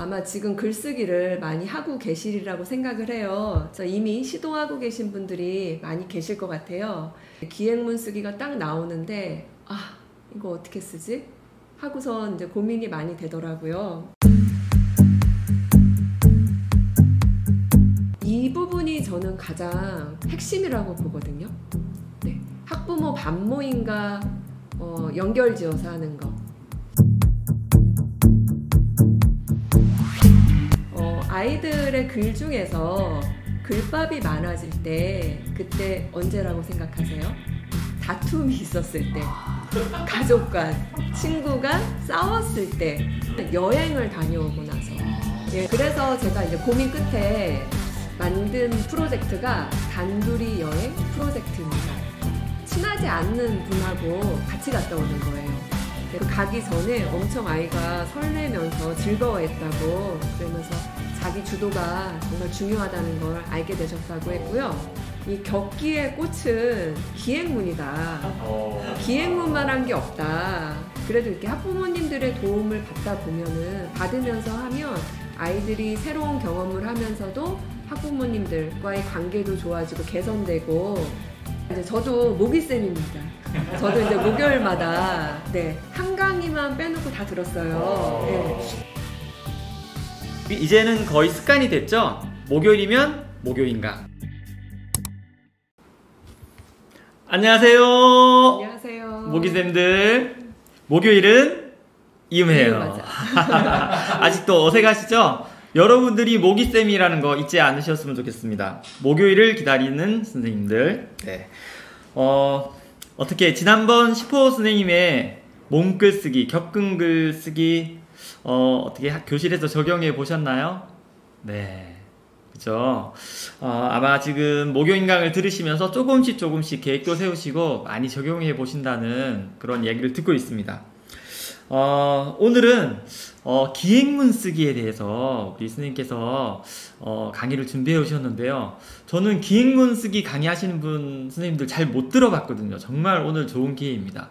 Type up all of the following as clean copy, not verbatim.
아마 지금 글쓰기를 많이 하고 계시리라고 생각을 해요. 그래서 이미 시도하고 계신 분들이 많이 계실 것 같아요. 기행문 쓰기가 딱 나오는데 이거 어떻게 쓰지? 하고서 이제 고민이 많이 되더라고요. 이 부분이 저는 가장 핵심이라고 보거든요. 네. 학부모 반모임과 연결지어서 하는 거. 아이들의 글 중에서 글밥이 많아질 때 그때 언제라고 생각하세요? 다툼이 있었을 때, 가족과 친구가 싸웠을 때, 여행을 다녀오고 나서. 그래서 제가 이제 고민 끝에 만든 프로젝트가 단둘이 여행 프로젝트입니다. 친하지 않는 분하고 같이 갔다 오는 거예요. 가기 전에 엄청 아이가 설레면서 즐거워했다고, 그러면서 자기 주도가 정말 중요하다는 걸 알게 되셨다고 했고요. 이 격기의 꽃은 기행문이다. 기행문만 한 게 없다. 그래도 이렇게 학부모님들의 도움을 받으면서 하면 아이들이 새로운 경험을 하면서도 학부모님들과의 관계도 좋아지고 개선되고. 이제 저도 모기쌤입니다. 저도 이제 목요일마다 한 강의만 빼놓고 다 들었어요. 이제는 거의 습관이 됐죠? 목요일이면 목요인강. 안녕하세요. 안녕하세요. 모기쌤들. 목요일은 이음해요. 아직도 어색하시죠? 여러분들이 모기쌤이라는 거 잊지 않으셨으면 좋겠습니다. 목요일을 기다리는 선생님들. 어떻게 지난번 10호 선생님의 몸글 쓰기, 격근글 쓰기 어떻게 교실에서 적용해 보셨나요? 네, 그죠? 아마 지금 목요인강을 들으시면서 조금씩 계획도 세우시고 많이 적용해 보신다는 그런 얘기를 듣고 있습니다. 오늘은 기행문 쓰기에 대해서 우리 선생님께서 강의를 준비해 오셨는데요. 저는 기행문 쓰기 강의하시는 선생님들 잘 못 들어봤거든요. 정말 오늘 좋은 기회입니다.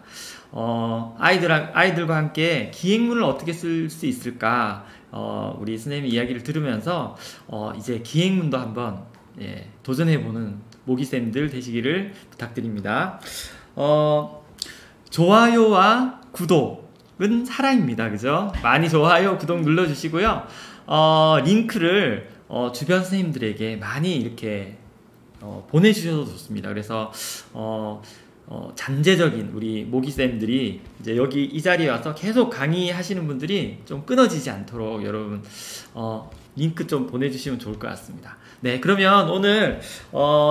아이들과 함께 기행문을 어떻게 쓸 수 있을까, 우리 선생님 이야기를 들으면서 이제 기행문도 한번 도전해보는 모기쌤들 되시기를 부탁드립니다. 좋아요와 구독은 사랑입니다. 그죠? 많이 좋아요, 구독 눌러주시고요. 링크를 주변 선생님들에게 많이 이렇게 보내주셔도 좋습니다. 그래서 잠재적인 우리 모기쌤들이 이제 여기 이 자리에 와서 계속 강의하시는 분들이 좀 끊어지지 않도록 여러분 링크 좀 보내주시면 좋을 것 같습니다. 네, 그러면 오늘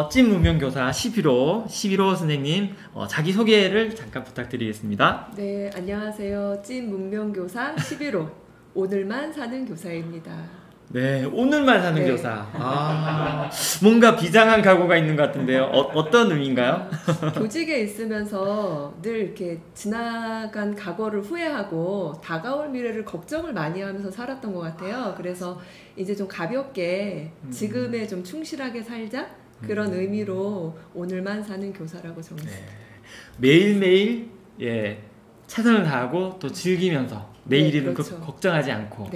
찐 문명교사 11호 선생님 자기소개를 잠깐 부탁드리겠습니다. 네, 안녕하세요. 찐 문명교사 11호 오늘만 사는 교사입니다. 네, 오늘만 사는 교사. 뭔가 비장한 각오가 있는 것 같은데요. 어떤 의미인가요? 교직에 있으면서 늘 이렇게 지나간 과거를 후회하고 다가올 미래를 걱정을 많이 하면서 살았던 것 같아요. 그래서 이제 좀 가볍게 지금에 좀 충실하게 살자, 그런 의미로 오늘만 사는 교사라고 정했습니다. 매일매일 최선을 다하고 또 즐기면서 내일은 그렇죠. 걱정하지 않고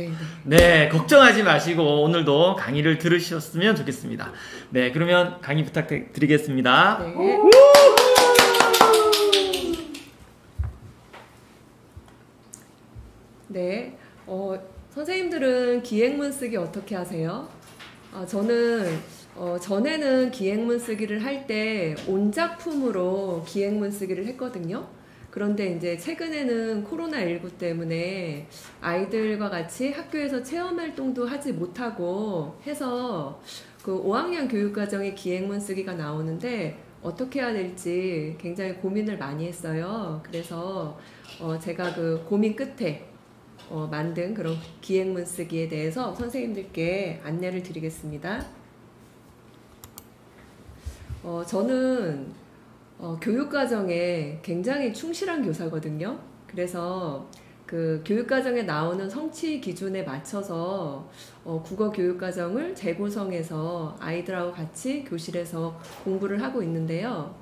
네, 걱정하지 마시고 오늘도 강의를 들으셨으면 좋겠습니다. 네, 그러면 강의 부탁드리겠습니다. 네, 선생님들은 기행문 쓰기 어떻게 하세요? 저는 전에는 기행문 쓰기를 할 때 온작품으로 기행문 쓰기를 했거든요. 그런데 이제 최근에는 코로나19 때문에 아이들과 같이 학교에서 체험활동도 하지 못하고 해서 그 5학년 교육과정에 기행문 쓰기가 나오는데 어떻게 해야 될지 굉장히 고민을 많이 했어요. 그래서 제가 그 고민 끝에 만든 그런 기행문 쓰기에 대해서 선생님들께 안내를 드리겠습니다. 저는 교육과정에 굉장히 충실한 교사거든요. 그래서 그 교육과정에 나오는 성취 기준에 맞춰서 국어 교육과정을 재구성해서 아이들하고 같이 교실에서 공부를 하고 있는데요.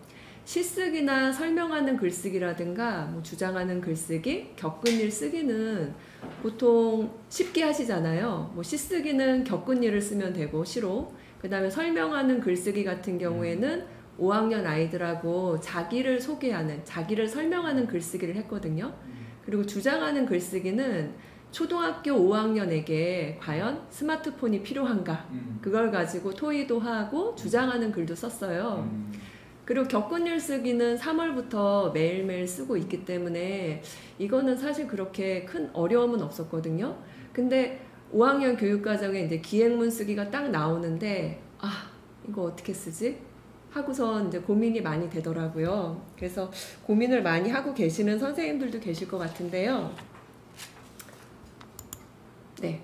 시쓰기나 설명하는 글쓰기라든가 뭐 주장하는 글쓰기, 겪은 일 쓰기는 보통 쉽게 하시잖아요. 뭐 시쓰기는 겪은 일을 쓰면 되고 시로, 그 다음에 설명하는 글쓰기 같은 경우에는 5학년 아이들하고 자기를 소개하는, 자기를 설명하는 글쓰기를 했거든요. 그리고 주장하는 글쓰기는 초등학교 5학년에게 과연 스마트폰이 필요한가, 그걸 가지고 토의도 하고 주장하는 글도 썼어요. 그리고 겪은 일 쓰기는 3월부터 매일매일 쓰고 있기 때문에 이거는 사실 그렇게 큰 어려움은 없었거든요. 근데 5학년 교육과정에 이제 기행문 쓰기가 딱 나오는데, 아, 이거 어떻게 쓰지? 하고서 이제 고민이 많이 되더라고요. 그래서 고민을 많이 하고 계시는 선생님들도 계실 것 같은데요. 네.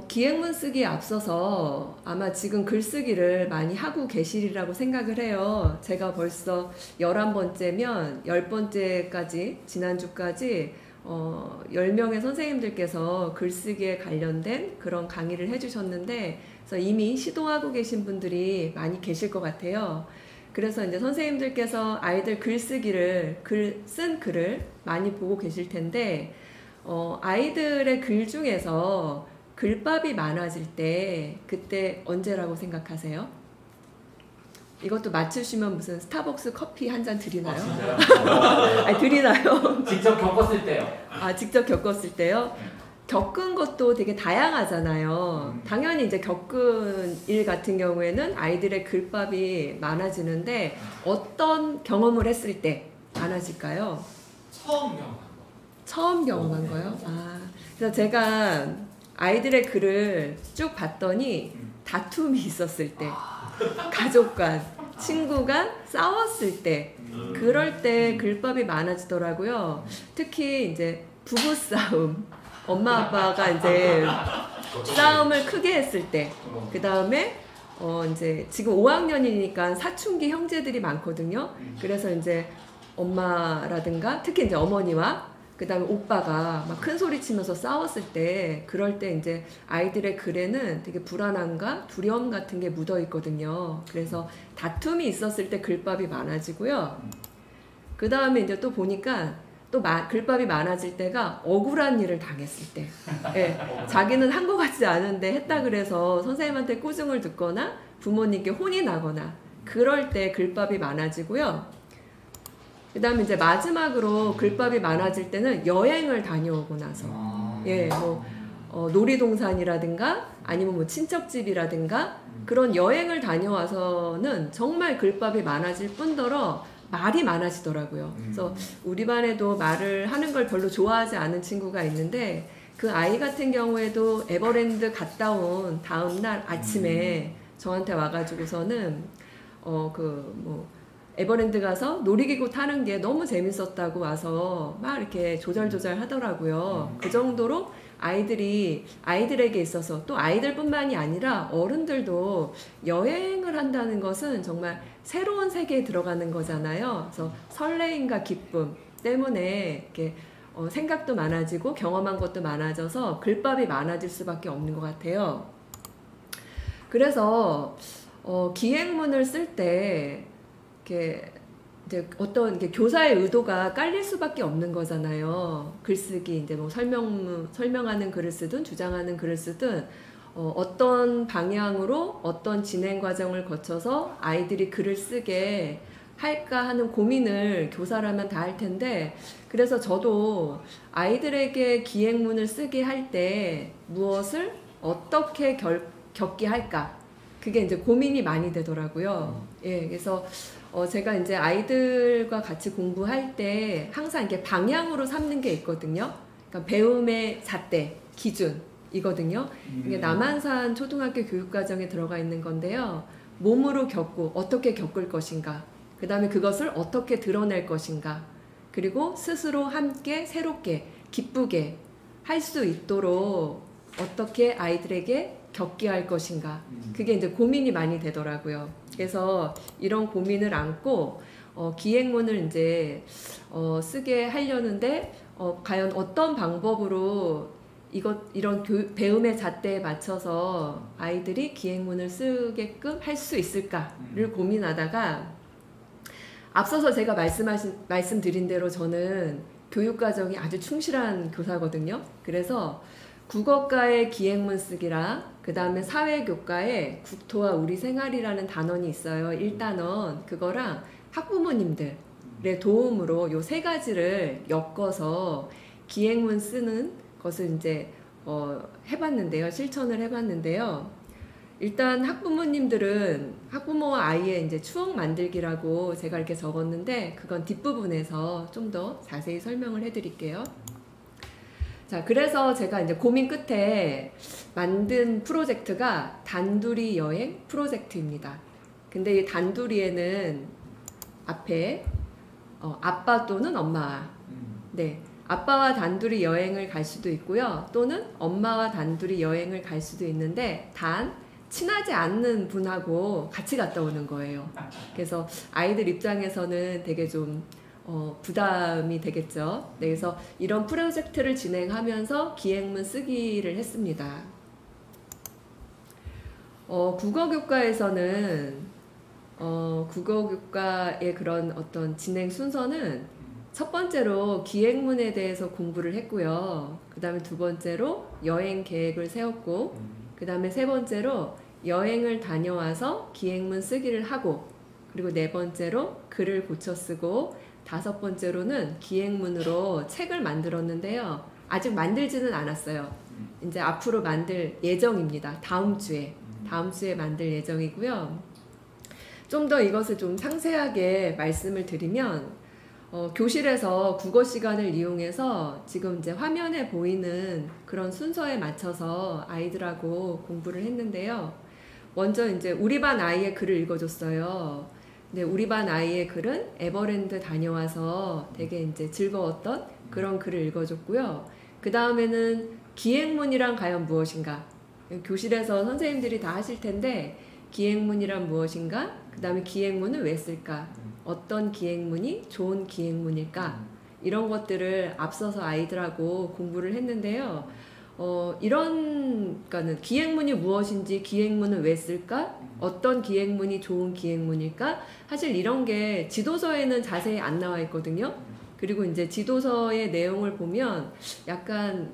기행문 쓰기에 앞서서 아마 지금 글쓰기를 많이 하고 계시리라고 생각을 해요. 제가 벌써 11번째면 10번째까지, 지난주까지 10명의 선생님들께서 글쓰기에 관련된 그런 강의를 해주셨는데, 그래서 이미 시도하고 계신 분들이 많이 계실 것 같아요. 그래서 이제 선생님들께서 아이들 글쓰기를, 쓴 글을 많이 보고 계실 텐데, 아이들의 글 중에서 글밥이 많아질 때, 그때 언제라고 생각하세요? 이것도 맞추시면 무슨 스타벅스 커피 한 잔 드리나요? 아니, 드리나요? 직접 겪었을 때요. 아, 직접 겪었을 때요? 겪은 것도 되게 다양하잖아요. 당연히 이제 겪은 일 같은 경우에는 아이들의 글밥이 많아지는데, 어떤 경험을 했을 때 많아질까요? 처음 경험한 거요? 아, 그래서 제가 아이들의 글을 쭉 봤더니 다툼이 있었을 때, 가족 간, 친구 간 싸웠을 때, 그럴 때 글밥이 많아지더라고요. 특히 이제 부부싸움, 엄마 아빠가 이제 싸움을 크게 했을 때, 그 다음에 이제 지금 5학년이니까 사춘기 형제들이 많거든요. 그래서 이제 엄마라든가 특히 이제 어머니와 그 다음에 오빠가 막 큰 소리 치면서 싸웠을 때, 그럴 때 이제 아이들의 글에는 되게 불안함과 두려움 같은 게 묻어 있거든요. 그래서 다툼이 있었을 때 글밥이 많아지고요. 그 다음에 이제 또 보니까 또 글밥이 많아질 때가 억울한 일을 당했을 때, 예, 자기는 한 것 같지 않은데 했다 그래서 선생님한테 꾸중을 듣거나 부모님께 혼이 나거나 그럴 때 글밥이 많아지고요. 그 다음에 이제 마지막으로 글밥이 많아질 때는 여행을 다녀오고 나서, 예, 뭐 놀이동산이라든가 아니면 뭐 친척집이라든가 그런 여행을 다녀와서는 정말 글밥이 많아질 뿐더러 말이 많아지더라고요. 그래서 우리 반에도 말을 하는 걸 별로 좋아하지 않은 친구가 있는데, 그 아이 같은 경우에도 에버랜드 갔다 온 다음 날 아침에 저한테 와가지고서는 에버랜드 가서 놀이기구 타는 게 너무 재밌었다고 와서 막 이렇게 조잘조잘 하더라고요. 그 정도로 아이들에게 있어서, 또 아이들뿐만이 아니라 어른들도 여행을 한다는 것은 정말 새로운 세계에 들어가는 거잖아요. 그래서 설레임과 기쁨 때문에 이렇게 생각도 많아지고 경험한 것도 많아져서 글밥이 많아질 수밖에 없는 것 같아요. 그래서 기행문을 쓸 때 이제 어떤 교사의 의도가 깔릴 수밖에 없는 거잖아요. 글쓰기, 이제 뭐 설명하는 글을 쓰든 주장하는 글을 쓰든 어떤 방향으로 어떤 진행 과정을 거쳐서 아이들이 글을 쓰게 할까 하는 고민을 교사라면 다 할 텐데, 그래서 저도 아이들에게 기행문을 쓰게 할 때 무엇을 어떻게 겪게 할까, 그게 이제 고민이 많이 되더라고요. 예, 그래서 제가 이제 아이들과 같이 공부할 때 항상 이렇게 방향으로 삼는 게 있거든요. 그러니까 배움의 잣대, 기준이거든요. 이게 남한산 초등학교 교육과정에 들어가 있는 건데요. 몸으로 겪고 어떻게 겪을 것인가, 그 다음에 그것을 어떻게 드러낼 것인가, 그리고 스스로 함께 새롭게 기쁘게 할 수 있도록 어떻게 아이들에게 겪게 할 것인가, 그게 이제 고민이 많이 되더라고요. 그래서 이런 고민을 안고 기행문을 이제 쓰게 하려는데 과연 어떤 방법으로 이런 배움의 잣대에 맞춰서 아이들이 기행문을 쓰게끔 할 수 있을까를 고민하다가 앞서서 제가 말씀드린 대로 저는 교육과정이 아주 충실한 교사거든요. 그래서 국어과의 기행문 쓰기랑 그 다음에 사회교과에 국토와 우리 생활이라는 단원이 있어요. 1단원. 그거랑 학부모님들의 도움으로 요 세 가지를 엮어서 기행문 쓰는 것을 이제 해봤는데요. 실천을 해봤는데요. 일단 학부모님들은 학부모와 아이의 이제 추억 만들기라고 제가 이렇게 적었는데 그건 뒷부분에서 좀 더 자세히 설명을 해드릴게요. 자, 그래서 제가 이제 고민 끝에 만든 프로젝트가 단둘이 여행 프로젝트입니다. 근데 이 단둘이에는 앞에 아빠 또는 엄마, 네, 아빠와 단둘이 여행을 갈 수도 있고요. 또는 엄마와 단둘이 여행을 갈 수도 있는데 단 친하지 않는 분하고 같이 갔다 오는 거예요. 그래서 아이들 입장에서는 되게 좀 부담이 되겠죠. 네, 그래서 이런 프로젝트를 진행하면서 기행문 쓰기를 했습니다. 국어교과에서는 국어교과의 그런 어떤 진행 순서는 첫 번째로 기행문에 대해서 공부를 했고요. 그 다음에 두 번째로 여행 계획을 세웠고, 그 다음에 세 번째로 여행을 다녀와서 기행문 쓰기를 하고, 그리고 네 번째로 글을 고쳐 쓰고, 다섯 번째로는 기행문으로 책을 만들었는데요. 아직 만들지는 않았어요. 이제 앞으로 만들 예정입니다. 다음 주에 만들 예정이고요. 좀 더 이것을 좀 상세하게 말씀을 드리면 교실에서 국어 시간을 이용해서 지금 이제 화면에 보이는 그런 순서에 맞춰서 아이들하고 공부를 했는데요. 먼저 이제 우리 반 아이의 글을 읽어줬어요. 네, 우리 반 아이의 글은 에버랜드 다녀와서 되게 이제 즐거웠던 그런 글을 읽어줬고요. 그 다음에는 기행문이란 과연 무엇인가? 교실에서 선생님들이 다 하실 텐데 기행문이란 무엇인가? 그 다음에 기행문은 왜 쓸까? 어떤 기행문이 좋은 기행문일까? 이런 것들을 앞서서 아이들하고 공부를 했는데요. 그러니까는 기행문이 무엇인지, 기행문은 왜 쓸까? 어떤 기행문이 좋은 기행문일까? 사실 이런 게 지도서에는 자세히 안 나와 있거든요. 그리고 이제 지도서의 내용을 보면 약간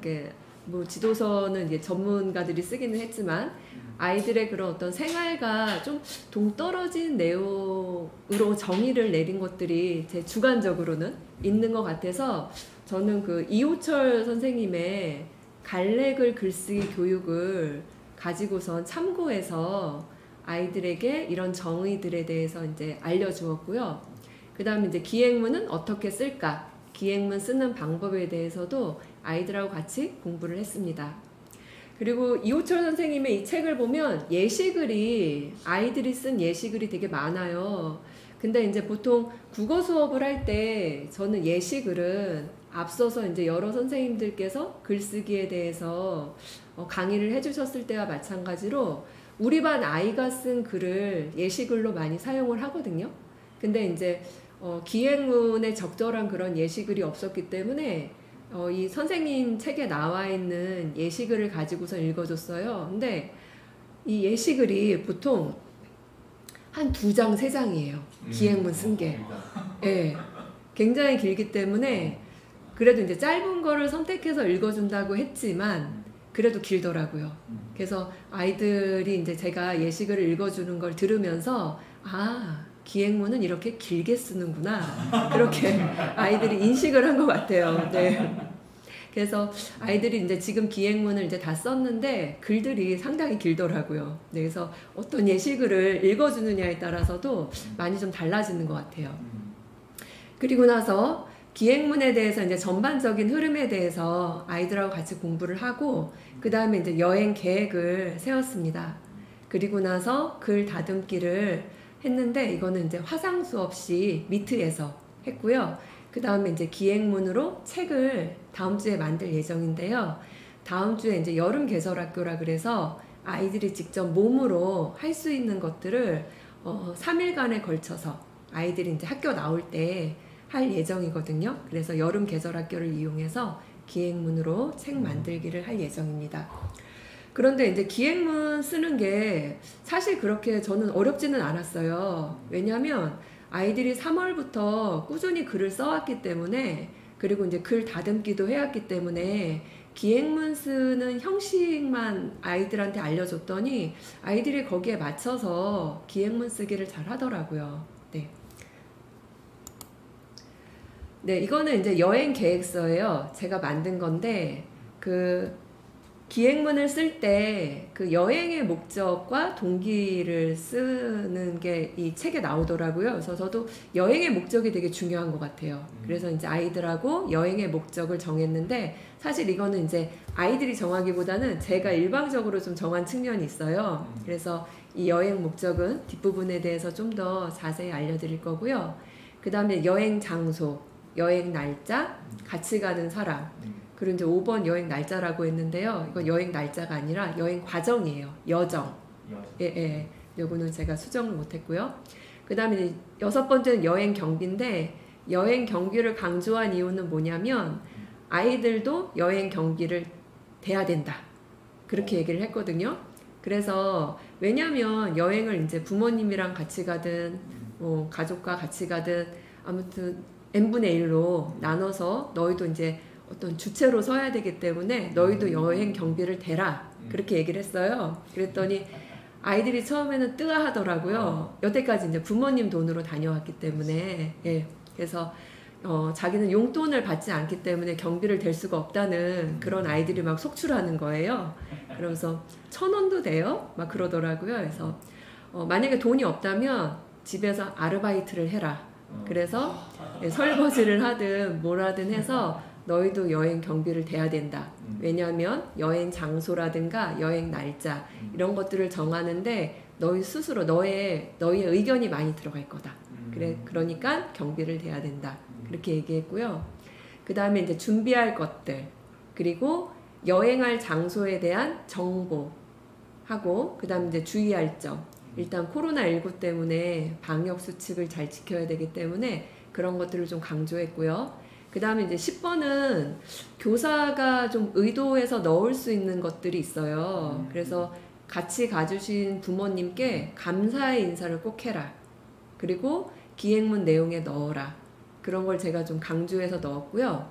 뭐 지도서는 이제 전문가들이 쓰기는 했지만 아이들의 그런 어떤 생활과 좀 동떨어진 내용으로 정의를 내린 것들이 제 주관적으로는 있는 것 같아서 저는 그 이호철 선생님의 갈래글 글쓰기 교육을 가지고선 참고해서 아이들에게 이런 정의들에 대해서 이제 알려주었고요. 그 다음에 이제 기행문은 어떻게 쓸까? 기행문 쓰는 방법에 대해서도 아이들하고 같이 공부를 했습니다. 그리고 이호철 선생님의 이 책을 보면 예시글이, 아이들이 쓴 예시글이 되게 많아요. 근데 이제 보통 국어 수업을 할 때 저는 예시글은 앞서서 이제 여러 선생님들께서 글쓰기에 대해서 강의를 해주셨을 때와 마찬가지로 우리 반 아이가 쓴 글을 예시글로 많이 사용을 하거든요. 근데 이제 기행문에 적절한 그런 예시글이 없었기 때문에 이 선생님 책에 나와 있는 예시글을 가지고서 읽어줬어요. 근데 이 예시글이 보통 한 2장, 3장이에요. 기행문 쓴 게. 예. 굉장히 길기 때문에 그래도 이제 짧은 거를 선택해서 읽어준다고 했지만 그래도 길더라고요. 그래서 아이들이 이제 제가 예시글을 읽어주는 걸 들으면서 기행문은 이렇게 길게 쓰는구나. 그렇게 아이들이 인식을 한 것 같아요. 네. 그래서 아이들이 이제 지금 기행문을 이제 다 썼는데 글들이 상당히 길더라고요. 네, 그래서 어떤 예시글을 읽어주느냐에 따라서도 많이 좀 달라지는 것 같아요. 그리고 나서 기행문에 대해서 이제 전반적인 흐름에 대해서 아이들하고 같이 공부를 하고 그 다음에 이제 여행 계획을 세웠습니다. 그리고 나서 글 다듬기를 했는데 이거는 이제 화상수 없이 미트에서 했고요. 그 다음에 이제 기행문으로 책을 다음 주에 만들 예정인데요. 다음 주에 이제 여름 개설학교라 그래서 아이들이 직접 몸으로 할 수 있는 것들을 3일간에 걸쳐서 아이들이 이제 학교 나올 때 할 예정이거든요. 그래서 여름 개설학교를 이용해서 기행문으로 책 만들기를 할 예정입니다. 그런데 이제 기행문 쓰는 게 사실 그렇게 저는 어렵지는 않았어요. 왜냐하면 아이들이 3월부터 꾸준히 글을 써왔기 때문에, 그리고 이제 글 다듬기도 해왔기 때문에 기행문 쓰는 형식만 아이들한테 알려줬더니 아이들이 거기에 맞춰서 기행문 쓰기를 잘 하더라고요. 네. 네, 이거는 이제 여행 계획서예요. 제가 만든 건데, 그 기행문을 쓸 때 그 여행의 목적과 동기를 쓰는 게 이 책에 나오더라고요. 그래서 저도 여행의 목적이 되게 중요한 것 같아요. 그래서 이제 아이들하고 여행의 목적을 정했는데, 사실 이거는 이제 아이들이 정하기보다는 제가 일방적으로 좀 정한 측면이 있어요. 그래서 이 여행 목적은 뒷부분에 대해서 좀 더 자세히 알려드릴 거고요. 그 다음에 여행 장소, 여행 날짜, 같이 가는 사람, 그리고 이제 5번 여행 날짜라고 했는데요. 이건 여행 날짜가 아니라 여행 과정이에요. 여정. 예, 예. 요거는 제가 수정을 못했고요. 그 다음에 6번째는 여행 경비인데, 여행 경비를 강조한 이유는 뭐냐면 아이들도 여행 경비를 대야 된다. 그렇게 얘기를 했거든요. 그래서 왜냐면 여행을 이제 부모님이랑 같이 가든 뭐 가족과 같이 가든 아무튼 n분의 1로 나눠서 너희도 이제 어떤 주체로 서야 되기 때문에 너희도 여행 경비를 대라. 그렇게 얘기를 했어요. 그랬더니 아이들이 처음에는 뜨아하더라고요. 여태까지 이제 부모님 돈으로 다녀왔기 때문에. 예. 그래서 자기는 용돈을 받지 않기 때문에 경비를 댈 수가 없다는 그런 아이들이 막 속출하는 거예요. 그래서 1,000원도 돼요? 막 그러더라고요. 그래서 만약에 돈이 없다면 집에서 아르바이트를 해라. 그래서 설거지를 하든 뭘 하든 해서 너희도 여행 경비를 대야 된다. 왜냐하면 여행 장소라든가 여행 날짜 이런 것들을 정하는데 너희 스스로 너의 의견이 많이 들어갈 거다. 그러니까 경비를 대야 된다. 그렇게 얘기했고요. 그 다음에 이제 준비할 것들, 그리고 여행할 장소에 대한 정보하고, 그 다음에 이제 주의할 점. 일단 코로나19 때문에 방역 수칙을 잘 지켜야 되기 때문에 그런 것들을 좀 강조했고요. 그 다음에 이제 10번은 교사가 좀 의도해서 넣을 수 있는 것들이 있어요. 그래서 같이 가주신 부모님께 감사의 인사를 꼭 해라. 그리고 기행문 내용에 넣어라. 그런 걸 제가 좀 강조해서 넣었고요.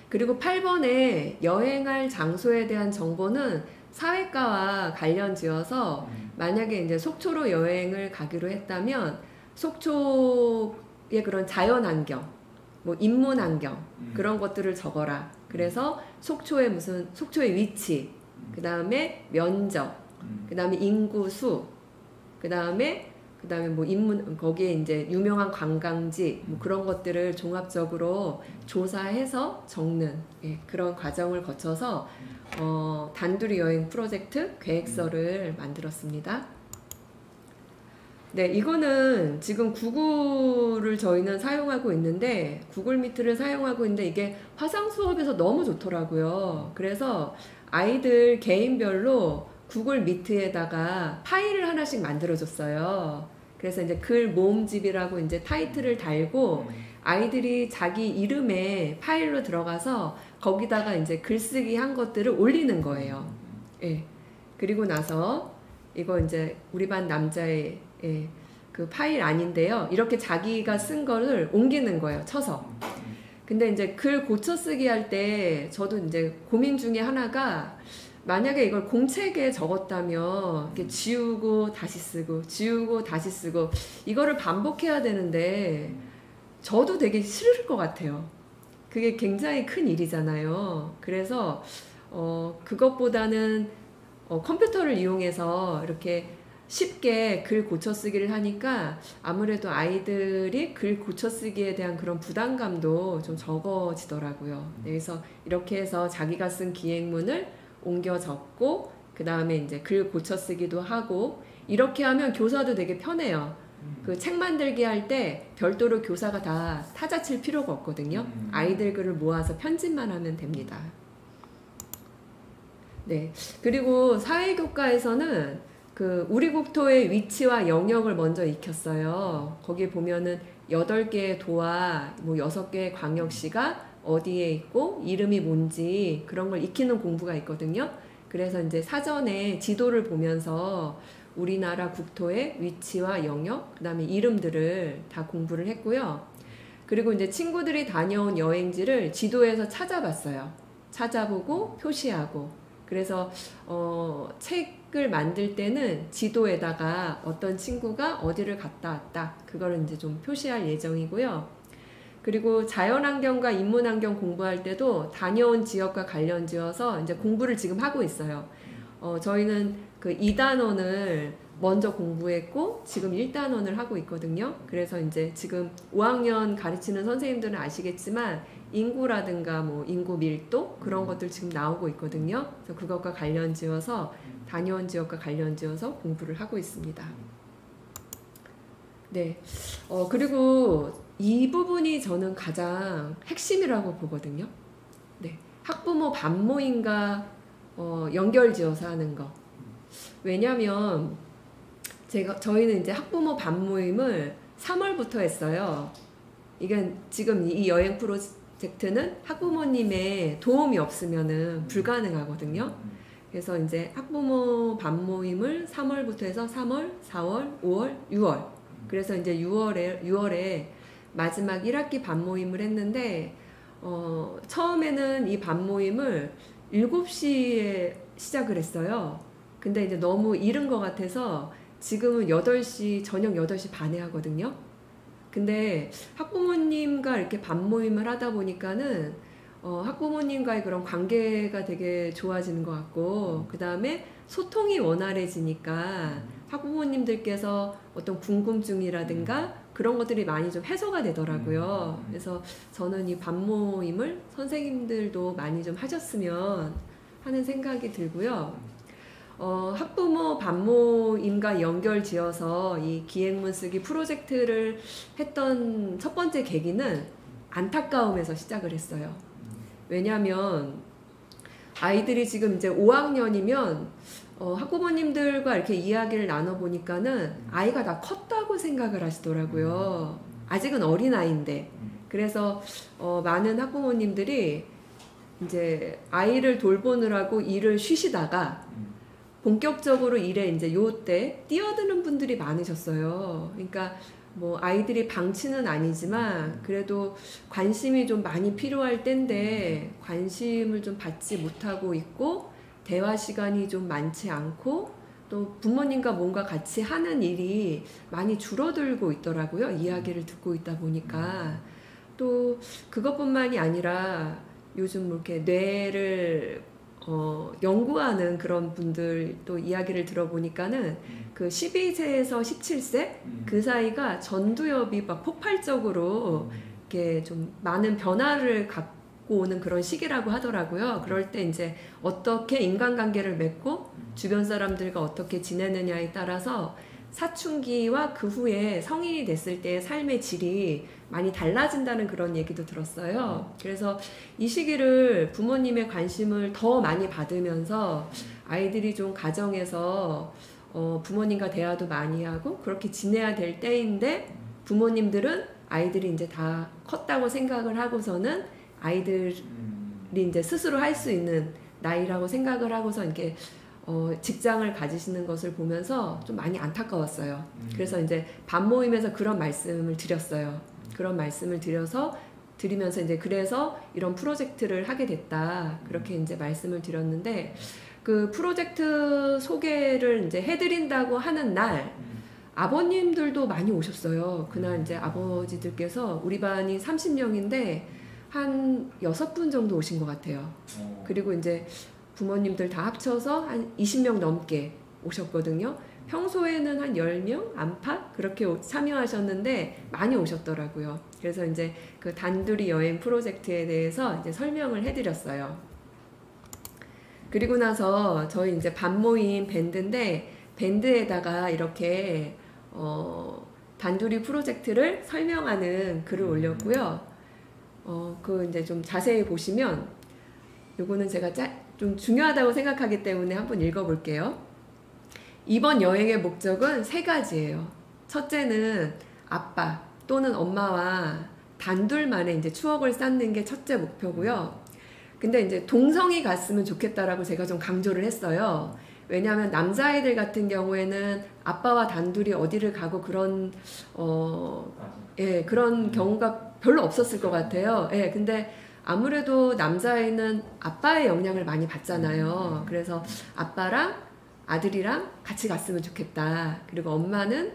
그리고 8번에 여행할 장소에 대한 정보는 사회과와 관련 지어서 만약에 이제 속초로 여행을 가기로 했다면 속초의 그런 자연환경, 뭐 인문환경 그런 것들을 적어라. 그래서 속초의 위치, 그 다음에 면적, 그 다음에 인구수, 그 다음에 뭐 거기에 이제 유명한 관광지 뭐 그런 것들을 종합적으로 조사해서 적는 그런 과정을 거쳐서 단둘이 여행 프로젝트 계획서를 만들었습니다. 네, 이거는 지금 구글을 저희는 사용하고 있는데, 구글 미트를 사용하고 있는데 이게 화상 수업에서 너무 좋더라고요. 그래서 아이들 개인별로 구글 미트에다가 파일을 하나씩 만들어줬어요. 그래서 이제 글 모음집이라고 이제 타이틀을 달고 아이들이 자기 이름에 파일로 들어가서 거기다가 이제 글쓰기 한 것들을 올리는 거예요. 예. 그리고 나서 이거 이제 우리 반 남자의 그 파일 아닌데요. 이렇게 자기가 쓴 거를 옮기는 거예요. 쳐서. 근데 이제 글 고쳐쓰기 할 때 저도 이제 고민 중에 하나가, 만약에 이걸 공책에 적었다면 이렇게 지우고 다시 쓰고 지우고 다시 쓰고 이거를 반복해야 되는데 저도 되게 싫을 것 같아요. 그게 굉장히 큰 일이잖아요. 그래서 그것보다는 컴퓨터를 이용해서 이렇게 쉽게 글 고쳐쓰기를 하니까 아무래도 아이들이 글 고쳐쓰기에 대한 그런 부담감도 좀 적어지더라고요. 그래서 이렇게 해서 자기가 쓴 기행문을 옮겨 적고, 그 다음에 이제 글 고쳐쓰기도 하고, 이렇게 하면 교사도 되게 편해요. 그 책 만들기 할 때 별도로 교사가 다 타자 칠 필요가 없거든요. 아이들 글을 모아서 편집만 하면 됩니다. 네. 그리고 사회교과에서는 그 우리 국토의 위치와 영역을 먼저 익혔어요. 거기 보면은 8개의 도와 뭐 6개의 광역시가 어디에 있고 이름이 뭔지 그런 걸 익히는 공부가 있거든요. 그래서 이제 사전에 지도를 보면서 우리나라 국토의 위치와 영역, 그 다음에 이름들을 다 공부를 했고요. 그리고 이제 친구들이 다녀온 여행지를 지도에서 찾아봤어요. 찾아보고 표시하고. 그래서 책을 만들 때는 지도에다가 어떤 친구가 어디를 갔다 왔다, 그거를 이제 좀 표시할 예정이고요. 그리고 자연환경과 인문환경 공부할 때도 다녀온 지역과 관련 지어서 이제 공부를 지금 하고 있어요. 저희는 그 2단원을 먼저 공부했고 지금 1단원을 하고 있거든요. 그래서 이제 지금 5학년 가르치는 선생님들은 아시겠지만 인구라든가 뭐 인구 밀도 그런 것들 지금 나오고 있거든요. 그래서 그것과 관련 지어서 다녀온 지역과 관련 지어서 공부를 하고 있습니다. 네. 그리고 이 부분이 저는 가장 핵심이라고 보거든요. 네. 학부모 반모임과 연결지어서 하는 거. 왜냐면 저희는 이제 학부모 반모임을 3월부터 했어요. 이게 지금 이 여행 프로젝트는 학부모님의 도움이 없으면은 불가능하거든요. 그래서 이제 학부모 반모임을 3월부터 해서 3월, 4월, 5월, 6월. 그래서 이제 6월에 마지막 1학기 반모임을 했는데, 처음에는 이 반모임을 7시에 시작을 했어요. 근데 이제 너무 이른 것 같아서 지금은 저녁 8시 반에 하거든요. 근데 학부모님과 이렇게 반모임을 하다 보니까는 학부모님과의 그런 관계가 되게 좋아지는 것 같고, 그 다음에 소통이 원활해지니까 학부모님들께서 어떤 궁금증이라든가 그런 것들이 많이 좀 해소가 되더라고요. 그래서 저는 이 반모임을 선생님들도 많이 좀 하셨으면 하는 생각이 들고요. 학부모 반모임과 연결 지어서 이 기행문 쓰기 프로젝트를 했던 첫 번째 계기는 안타까움에서 시작을 했어요. 왜냐하면 아이들이 지금 이제 5학년이면 학부모님들과 이렇게 이야기를 나눠보니까는 아이가 다 컸다고 생각을 하시더라고요. 아직은 어린아이인데. 그래서 많은 학부모님들이 이제 아이를 돌보느라고 일을 쉬시다가 본격적으로 일에 이제 요때 뛰어드는 분들이 많으셨어요. 그러니까 뭐 아이들이 방치는 아니지만 그래도 관심이 좀 많이 필요할 때인데 관심을 좀 받지 못하고 있고, 대화 시간이 좀 많지 않고, 또 부모님과 뭔가 같이 하는 일이 많이 줄어들고 있더라고요. 이야기를 듣고 있다 보니까. 또 그것뿐만이 아니라 요즘 이렇게 뇌를 연구하는 그런 분들 또 이야기를 들어보니까는 그 12세에서 17세 그 사이가 전두엽이 막 폭발적으로 이렇게 좀 많은 변화를 갖고 오는 그런 시기라고 하더라고요. 그럴 때 이제 어떻게 인간관계를 맺고 주변 사람들과 어떻게 지내느냐에 따라서 사춘기와 그 후에 성인이 됐을 때의 삶의 질이 많이 달라진다는 그런 얘기도 들었어요. 그래서 이 시기를 부모님의 관심을 더 많이 받으면서 아이들이 좀 가정에서 부모님과 대화도 많이 하고 그렇게 지내야 될 때인데, 부모님들은 아이들이 이제 다 컸다고 생각을 하고서는 아이들이 이제 스스로 할 수 있는 나이라고 생각을 하고서 이렇게 직장을 가지시는 것을 보면서 좀 많이 안타까웠어요. 그래서 이제 반모임에서 그런 말씀을 드렸어요. 그런 말씀을 드리면서 이제 그래서 이런 프로젝트를 하게 됐다. 그렇게 이제 말씀을 드렸는데, 그 프로젝트 소개를 이제 해드린다고 하는 날 아버님들도 많이 오셨어요. 그날 이제 아버지들께서 우리 반이 30명인데 한 6분 정도 오신 것 같아요. 그리고 이제 부모님들 다 합쳐서 한 20명 넘게 오셨거든요. 평소에는 한 10명 안팎 그렇게 참여하셨는데 많이 오셨더라고요. 그래서 이제 그 단둘이 여행 프로젝트에 대해서 이제 설명을 해드렸어요. 그리고 나서 저희 이제 반모임 밴드인데, 밴드에다가 이렇게 단둘이 프로젝트를 설명하는 글을 올렸고요. 그 이제 좀 자세히 보시면 요거는 제가 좀 중요하다고 생각하기 때문에 한번 읽어볼게요. 이번 여행의 목적은 3가지예요. 첫째는 아빠 또는 엄마와 단둘만의 이제 추억을 쌓는 게 첫째 목표고요. 근데 이제 동성이 갔으면 좋겠다라고 제가 좀 강조를 했어요. 왜냐하면 남자아이들 같은 경우에는 아빠와 단둘이 어디를 가고 그런 그런 경우가 별로 없었을 것 같아요. 예, 근데 아무래도 남자아이는 아빠의 영향을 많이 받잖아요. 그래서 아빠랑 아들이랑 같이 갔으면 좋겠다. 그리고 엄마는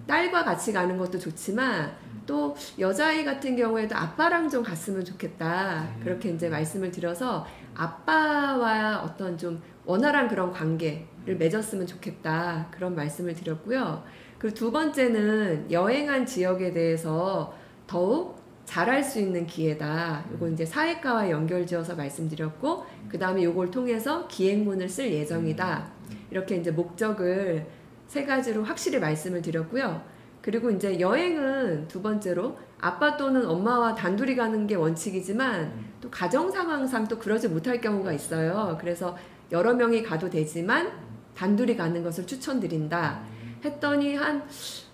딸과 같이 가는 것도 좋지만 또 여자아이 같은 경우에도 아빠랑 좀 갔으면 좋겠다. 그렇게 이제 말씀을 드려서 아빠와 어떤 좀 원활한 그런 관계를 맺었으면 좋겠다. 그런 말씀을 드렸고요. 그리고 두 번째는 여행한 지역에 대해서 더욱 잘할 수 있는 기회다. 요거 이제 사회과와 연결지어서 말씀드렸고, 그 다음에 요걸 통해서 기획문을 쓸 예정이다. 이렇게 이제 목적을 세 가지로 확실히 말씀을 드렸고요. 그리고 이제 여행은 두 번째로 아빠 또는 엄마와 단둘이 가는 게 원칙이지만 또 가정 상황상 또 그러지 못할 경우가 있어요. 그래서 여러 명이 가도 되지만 단둘이 가는 것을 추천드린다. 했더니 한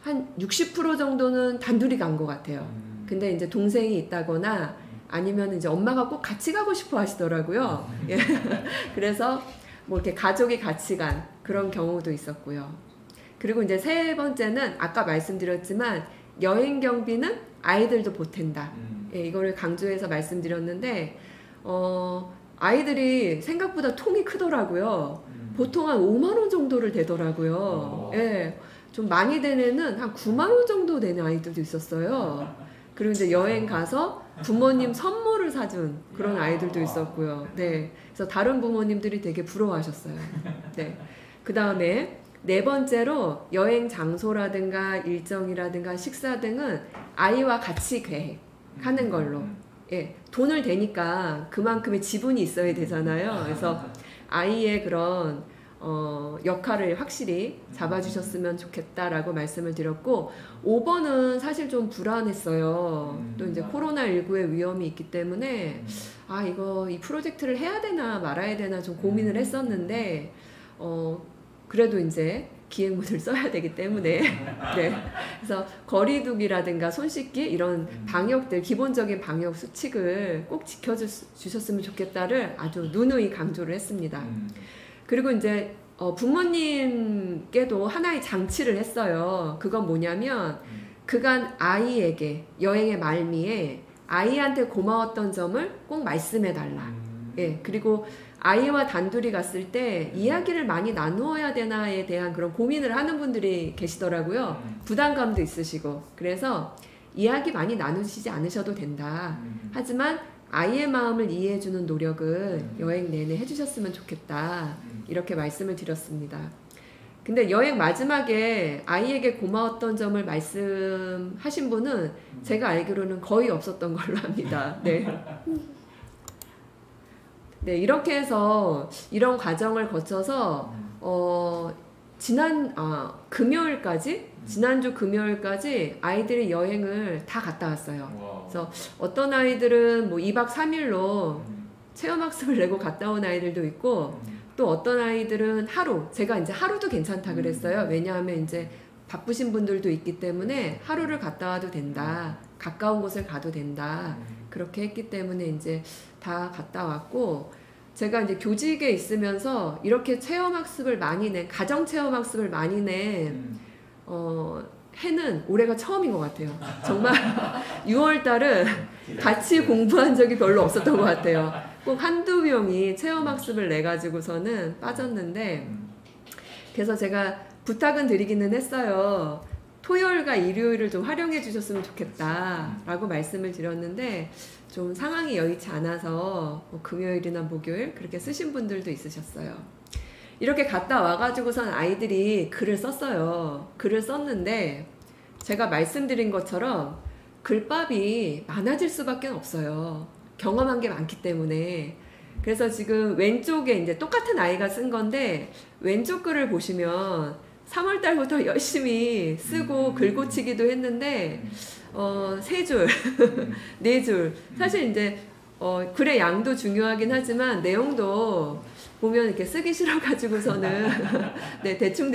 60% 정도는 단둘이 간 것 같아요. 근데 이제 동생이 있다거나 아니면 이제 엄마가 꼭 같이 가고 싶어 하시더라고요. 예. 그래서 뭐 이렇게 가족이 같이 간 그런 경우도 있었고요. 그리고 이제 세 번째는 아까 말씀드렸지만 여행 경비는 아이들도 보탠다. 예, 이거를 강조해서 말씀드렸는데 아이들이 생각보다 통이 크더라고요. 보통 한 5만 원 정도를 되더라고요. 예, 좀 많이 된 애는 한 9만 원 정도 되는 아이들도 있었어요. 그리고 이제 여행 가서 부모님 선물을 사준 그런 아이들도 있었고요. 네, 그래서 다른 부모님들이 되게 부러워하셨어요. 네, 그 다음에 네 번째로 여행 장소라든가 일정이라든가 식사 등은 아이와 같이 계획하는 걸로. 예, 돈을 대니까 그만큼의 지분이 있어야 되잖아요. 그래서 아이의 그런 역할을 확실히 잡아주셨으면 좋겠다라고 말씀을 드렸고, 5번은 사실 좀 불안했어요. 또 이제 코로나19의 위험이 있기 때문에 이 프로젝트를 해야 되나 말아야 되나 좀 고민을 했었는데 그래도 이제 기획문을 써야 되기 때문에 네. 그래서 거리두기라든가 손 씻기 이런 방역들, 기본적인 방역 수칙을 꼭 지켜주셨으면 좋겠다를 아주 누누이 강조를 했습니다. 그리고 이제 부모님께도 하나의 장치를 했어요. 그건 뭐냐면 그간 아이에게 여행의 말미에 아이한테 고마웠던 점을 꼭 말씀해달라. 예, 그리고 아이와 단둘이 갔을 때 이야기를 많이 나누어야 되나에 대한 그런 고민을 하는 분들이 계시더라고요. 부담감도 있으시고. 그래서 이야기 많이 나누시지 않으셔도 된다. 하지만 아이의 마음을 이해해주는 노력은 여행 내내 해주셨으면 좋겠다. 이렇게 말씀을 드렸습니다. 근데 여행 마지막에 아이에게 고마웠던 점을 말씀하신 분은 제가 알기로는 거의 없었던 걸로 합니다. 네. 네, 이렇게 해서 이런 과정을 거쳐서 지난주 금요일까지 아이들이 여행을 다 갔다 왔어요. 그래서 어떤 아이들은 뭐 2박 3일로 체험학습을 내고 갔다 온 아이들도 있고, 또 어떤 아이들은 제가 이제 하루도 괜찮다 그랬어요. 왜냐하면 이제 바쁘신 분들도 있기 때문에 하루를 갔다 와도 된다. 가까운 곳을 가도 된다. 그렇게 했기 때문에 이제 다 갔다 왔고, 제가 이제 교직에 있으면서 이렇게 체험학습을 많이 가정 체험학습을 많이 해는 올해가 처음인 것 같아요. 정말 6월달은 같이 공부한 적이 별로 없었던 것 같아요. 꼭 한두 명이 체험학습을 내가지고서는 빠졌는데, 그래서 제가 부탁은 드리기는 했어요. 토요일과 일요일을 좀 활용해 주셨으면 좋겠다라고 말씀을 드렸는데 좀 상황이 여의치 않아서 금요일이나 목요일 그렇게 쓰신 분들도 있으셨어요. 이렇게 갔다 와가지고선 아이들이 글을 썼어요. 글을 썼는데 제가 말씀드린 것처럼 글밥이 많아질 수밖에 없어요. 경험한 게 많기 때문에. 그래서 지금 왼쪽에 이제 똑같은 아이가 쓴 건데 왼쪽 글을 보시면 3월 달부터 열심히 쓰고 글 고치기도 했는데 3줄, 4줄. 사실 이제 글의 양도 중요하긴 하지만 내용도 보면 이렇게 쓰기 싫어가지고서는 네, 대충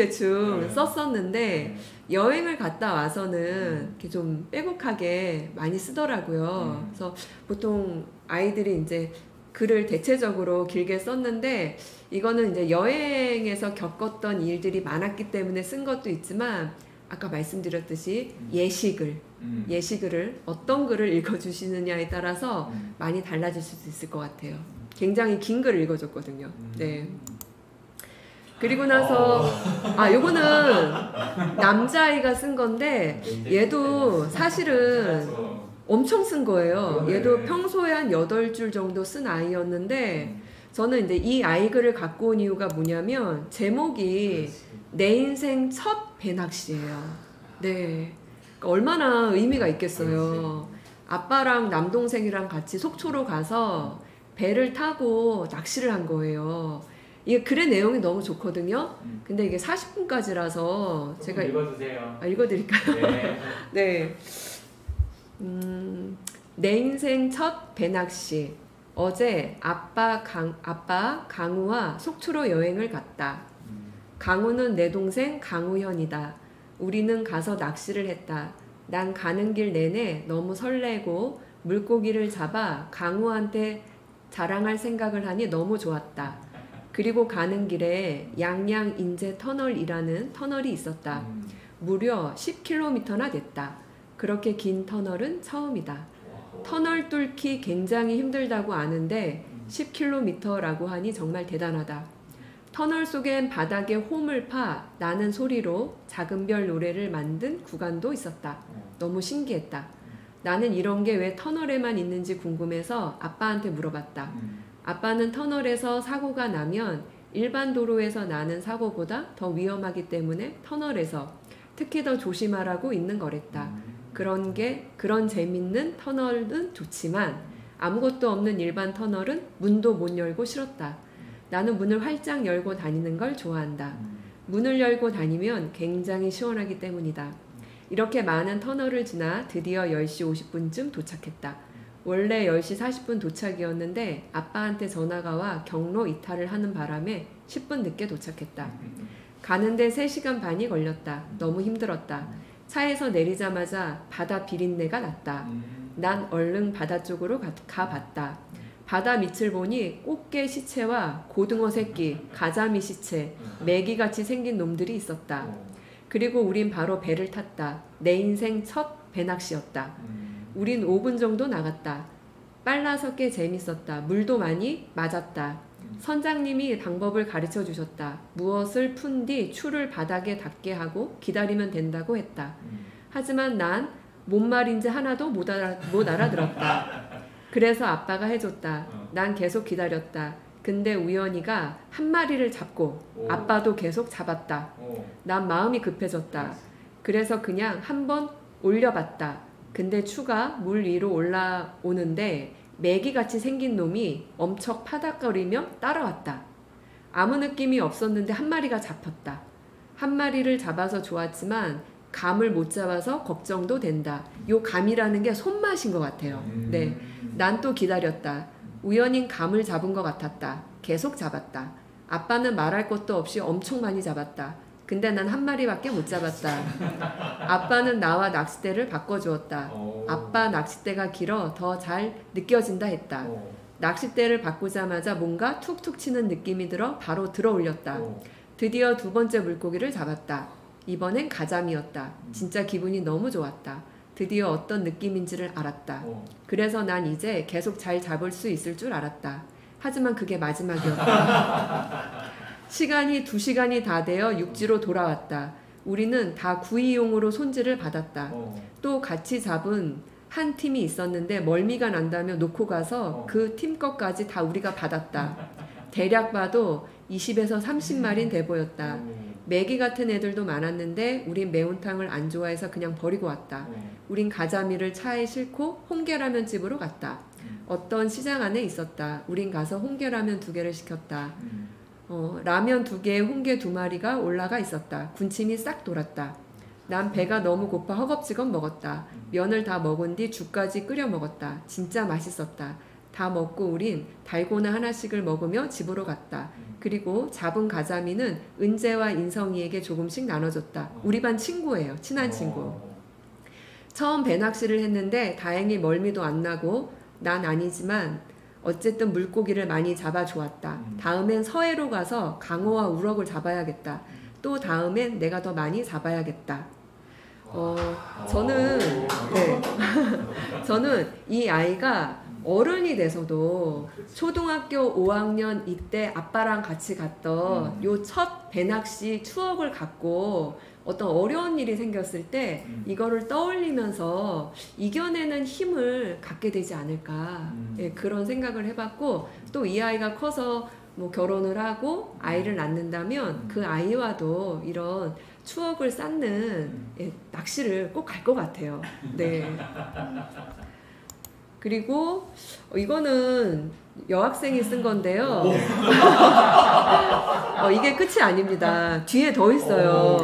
썼었는데 여행을 갔다 와서는 이렇게 좀 빼곡하게 많이 쓰더라고요. 그래서 보통 아이들이 이제 글을 대체적으로 길게 썼는데 이거는 이제 여행에서 겪었던 일들이 많았기 때문에 쓴 것도 있지만 아까 말씀드렸듯이 예시글을 어떤 글을 읽어주시느냐에 따라서 많이 달라질 수도 있을 것 같아요. 굉장히 긴 글을 읽어줬거든요. 네. 그리고 나서 요거는 남자아이가 쓴 건데 얘도 사실은 엄청 쓴 거예요. 얘도 평소에 한 8줄 정도 쓴 아이였는데 저는 이제 이 아이 글을 갖고 온 이유가 뭐냐면 제목이 내 인생 첫 배낚시예요. 네. 그러니까 얼마나 의미가 있겠어요. 아빠랑 남동생이랑 같이 속초로 가서 배를 타고 낚시를 한 거예요. 이게 글의 내용이 너무 좋거든요. 근데 이게 40분까지라서 제가 읽어주세요. 읽어드릴까요? 네. 네. 내 인생 첫 배낚시. 어제 아빠 강우와 속초로 여행을 갔다. 강우는 내 동생 강우현이다. 우리는 가서 낚시를 했다. 난 가는 길 내내 너무 설레고 물고기를 잡아 강우한테 자랑할 생각을 하니 너무 좋았다. 그리고 가는 길에 양양 인제 터널이라는 터널이 있었다. 무려 10km나 됐다. 그렇게 긴 터널은 처음이다. 터널 뚫기 굉장히 힘들다고 아는데 10km라고 하니 정말 대단하다. 터널 속엔 바닥에 홈을 파 나는 소리로 작은 별 노래를 만든 구간도 있었다. 너무 신기했다. 나는 이런 게 왜 터널에만 있는지 궁금해서 아빠한테 물어봤다. 아빠는 터널에서 사고가 나면 일반 도로에서 나는 사고보다 더 위험하기 때문에 터널에서 특히 더 조심하라고 있는 거랬다. 그런 재밌는 터널은 좋지만 아무것도 없는 일반 터널은 문도 못 열고 싫었다. 나는 문을 활짝 열고 다니는 걸 좋아한다. 문을 열고 다니면 굉장히 시원하기 때문이다. 이렇게 많은 터널을 지나 드디어 10시 50분쯤 도착했다. 원래 10시 40분 도착이었는데 아빠한테 전화가 와 경로 이탈을 하는 바람에 10분 늦게 도착했다. 가는데 3시간 반이 걸렸다. 너무 힘들었다. 차에서 내리자마자 바다 비린내가 났다. 난 얼른 바다 쪽으로 가봤다. 바다 밑을 보니 꽃게 시체와 고등어 새끼, 가자미 시체, 메기같이 생긴 놈들이 있었다. 그리고 우린 바로 배를 탔다. 내 인생 첫 배낚시였다. 우린 5분 정도 나갔다. 빨라서 꽤 재밌었다. 물도 많이 맞았다. 선장님이 방법을 가르쳐 주셨다. 무엇을 푼 뒤 추를 바닥에 닿게 하고 기다리면 된다고 했다. 하지만 난 뭔 말인지 하나도 못 알아들었다. 그래서 아빠가 해줬다. 난 계속 기다렸다. 근데 우연히가 한 마리를 잡고 아빠도 계속 잡았다. 난 마음이 급해졌다. 그래서 그냥 한번 올려봤다. 근데 추가 물 위로 올라오는데 메기같이 생긴 놈이 엄청 파닥거리며 따라왔다. 아무 느낌이 없었는데 한 마리가 잡혔다. 한 마리를 잡아서 좋았지만 감을 못 잡아서 걱정도 된다. 요 감이라는 게 손맛인 것 같아요. 네, 난 또 기다렸다. 우연히 감을 잡은 것 같았다. 계속 잡았다. 아빠는 말할 것도 없이 엄청 많이 잡았다. 근데 난 한 마리밖에 못 잡았다. 아빠는 나와 낚싯대를 바꿔주었다. 아빠 낚싯대가 길어 더 잘 느껴진다 했다. 낚싯대를 바꾸자마자 뭔가 툭툭 치는 느낌이 들어 바로 들어 올렸다. 드디어 2번째 물고기를 잡았다. 이번엔 가자미였다. 진짜 기분이 너무 좋았다. 드디어 어떤 느낌인지를 알았다. 그래서 난 이제 계속 잘 잡을 수 있을 줄 알았다. 하지만 그게 마지막이었다. 시간이 2시간이 다 되어 육지로 돌아왔다. 우리는 다 구이용으로 손질을 받았다. 또 같이 잡은 한 팀이 있었는데 멀미가 난다며 놓고 가서 그 팀 것까지 다 우리가 받았다. 대략 봐도 20에서 30마리는 돼 보였다. 메기 같은 애들도 많았는데 우린 매운탕을 안 좋아해서 그냥 버리고 왔다. 우린 가자미를 차에 싣고 홍게라면 집으로 갔다. 어떤 시장 안에 있었다. 우린 가서 홍게라면 2개를 시켰다. 라면 2개에 홍게 2마리가 올라가 있었다. 군침이 싹 돌았다. 난 배가 너무 고파 허겁지겁 먹었다. 면을 다 먹은 뒤 죽까지 끓여 먹었다. 진짜 맛있었다. 다 먹고 우린 달고나 하나씩을 먹으며 집으로 갔다. 그리고 잡은 가자미는 은재와 인성이에게 조금씩 나눠줬다. 우리 반 친구예요. 친한 친구. 처음 배낚시를 했는데 다행히 멀미도 안 나고 난 아니지만 어쨌든 물고기를 많이 잡아주었다. 다음엔 서해로 가서 강어와 우럭을 잡아야겠다. 또 다음엔 내가 더 많이 잡아야겠다. 저는 네. 저는 이 아이가 어른이 돼서도 초등학교 5학년 이때 아빠랑 같이 갔던 요 첫 배낚시 추억을 갖고 어떤 어려운 일이 생겼을 때 이거를 떠올리면서 이겨내는 힘을 갖게 되지 않을까. 예, 그런 생각을 해봤고, 또 이 아이가 커서 뭐 결혼을 하고 아이를 낳는다면 그 아이와도 이런 추억을 쌓는 예, 낚시를 꼭 갈 것 같아요. 네. 그리고 이거는 여학생이 쓴 건데요. 이게 끝이 아닙니다. 뒤에 더 있어요.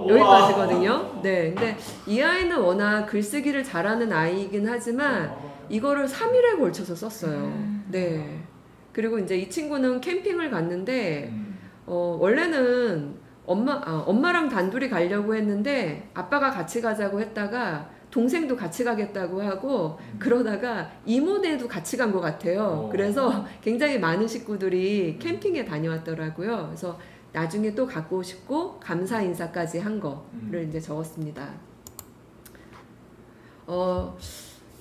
여기까지거든요. 네, 근데 이 아이는 워낙 글쓰기를 잘하는 아이이긴 하지만 이거를 3일에 걸쳐서 썼어요. 네. 그리고 이제 이 친구는 캠핑을 갔는데 원래는 엄마랑 단둘이 가려고 했는데 아빠가 같이 가자고 했다가 동생도 같이 가겠다고 하고 그러다가 이모네도 같이 간 것 같아요. 그래서 굉장히 많은 식구들이 캠핑에 다녀왔더라고요. 그래서 나중에 또 갖고 싶고 감사 인사까지 한 거를 이제 적었습니다.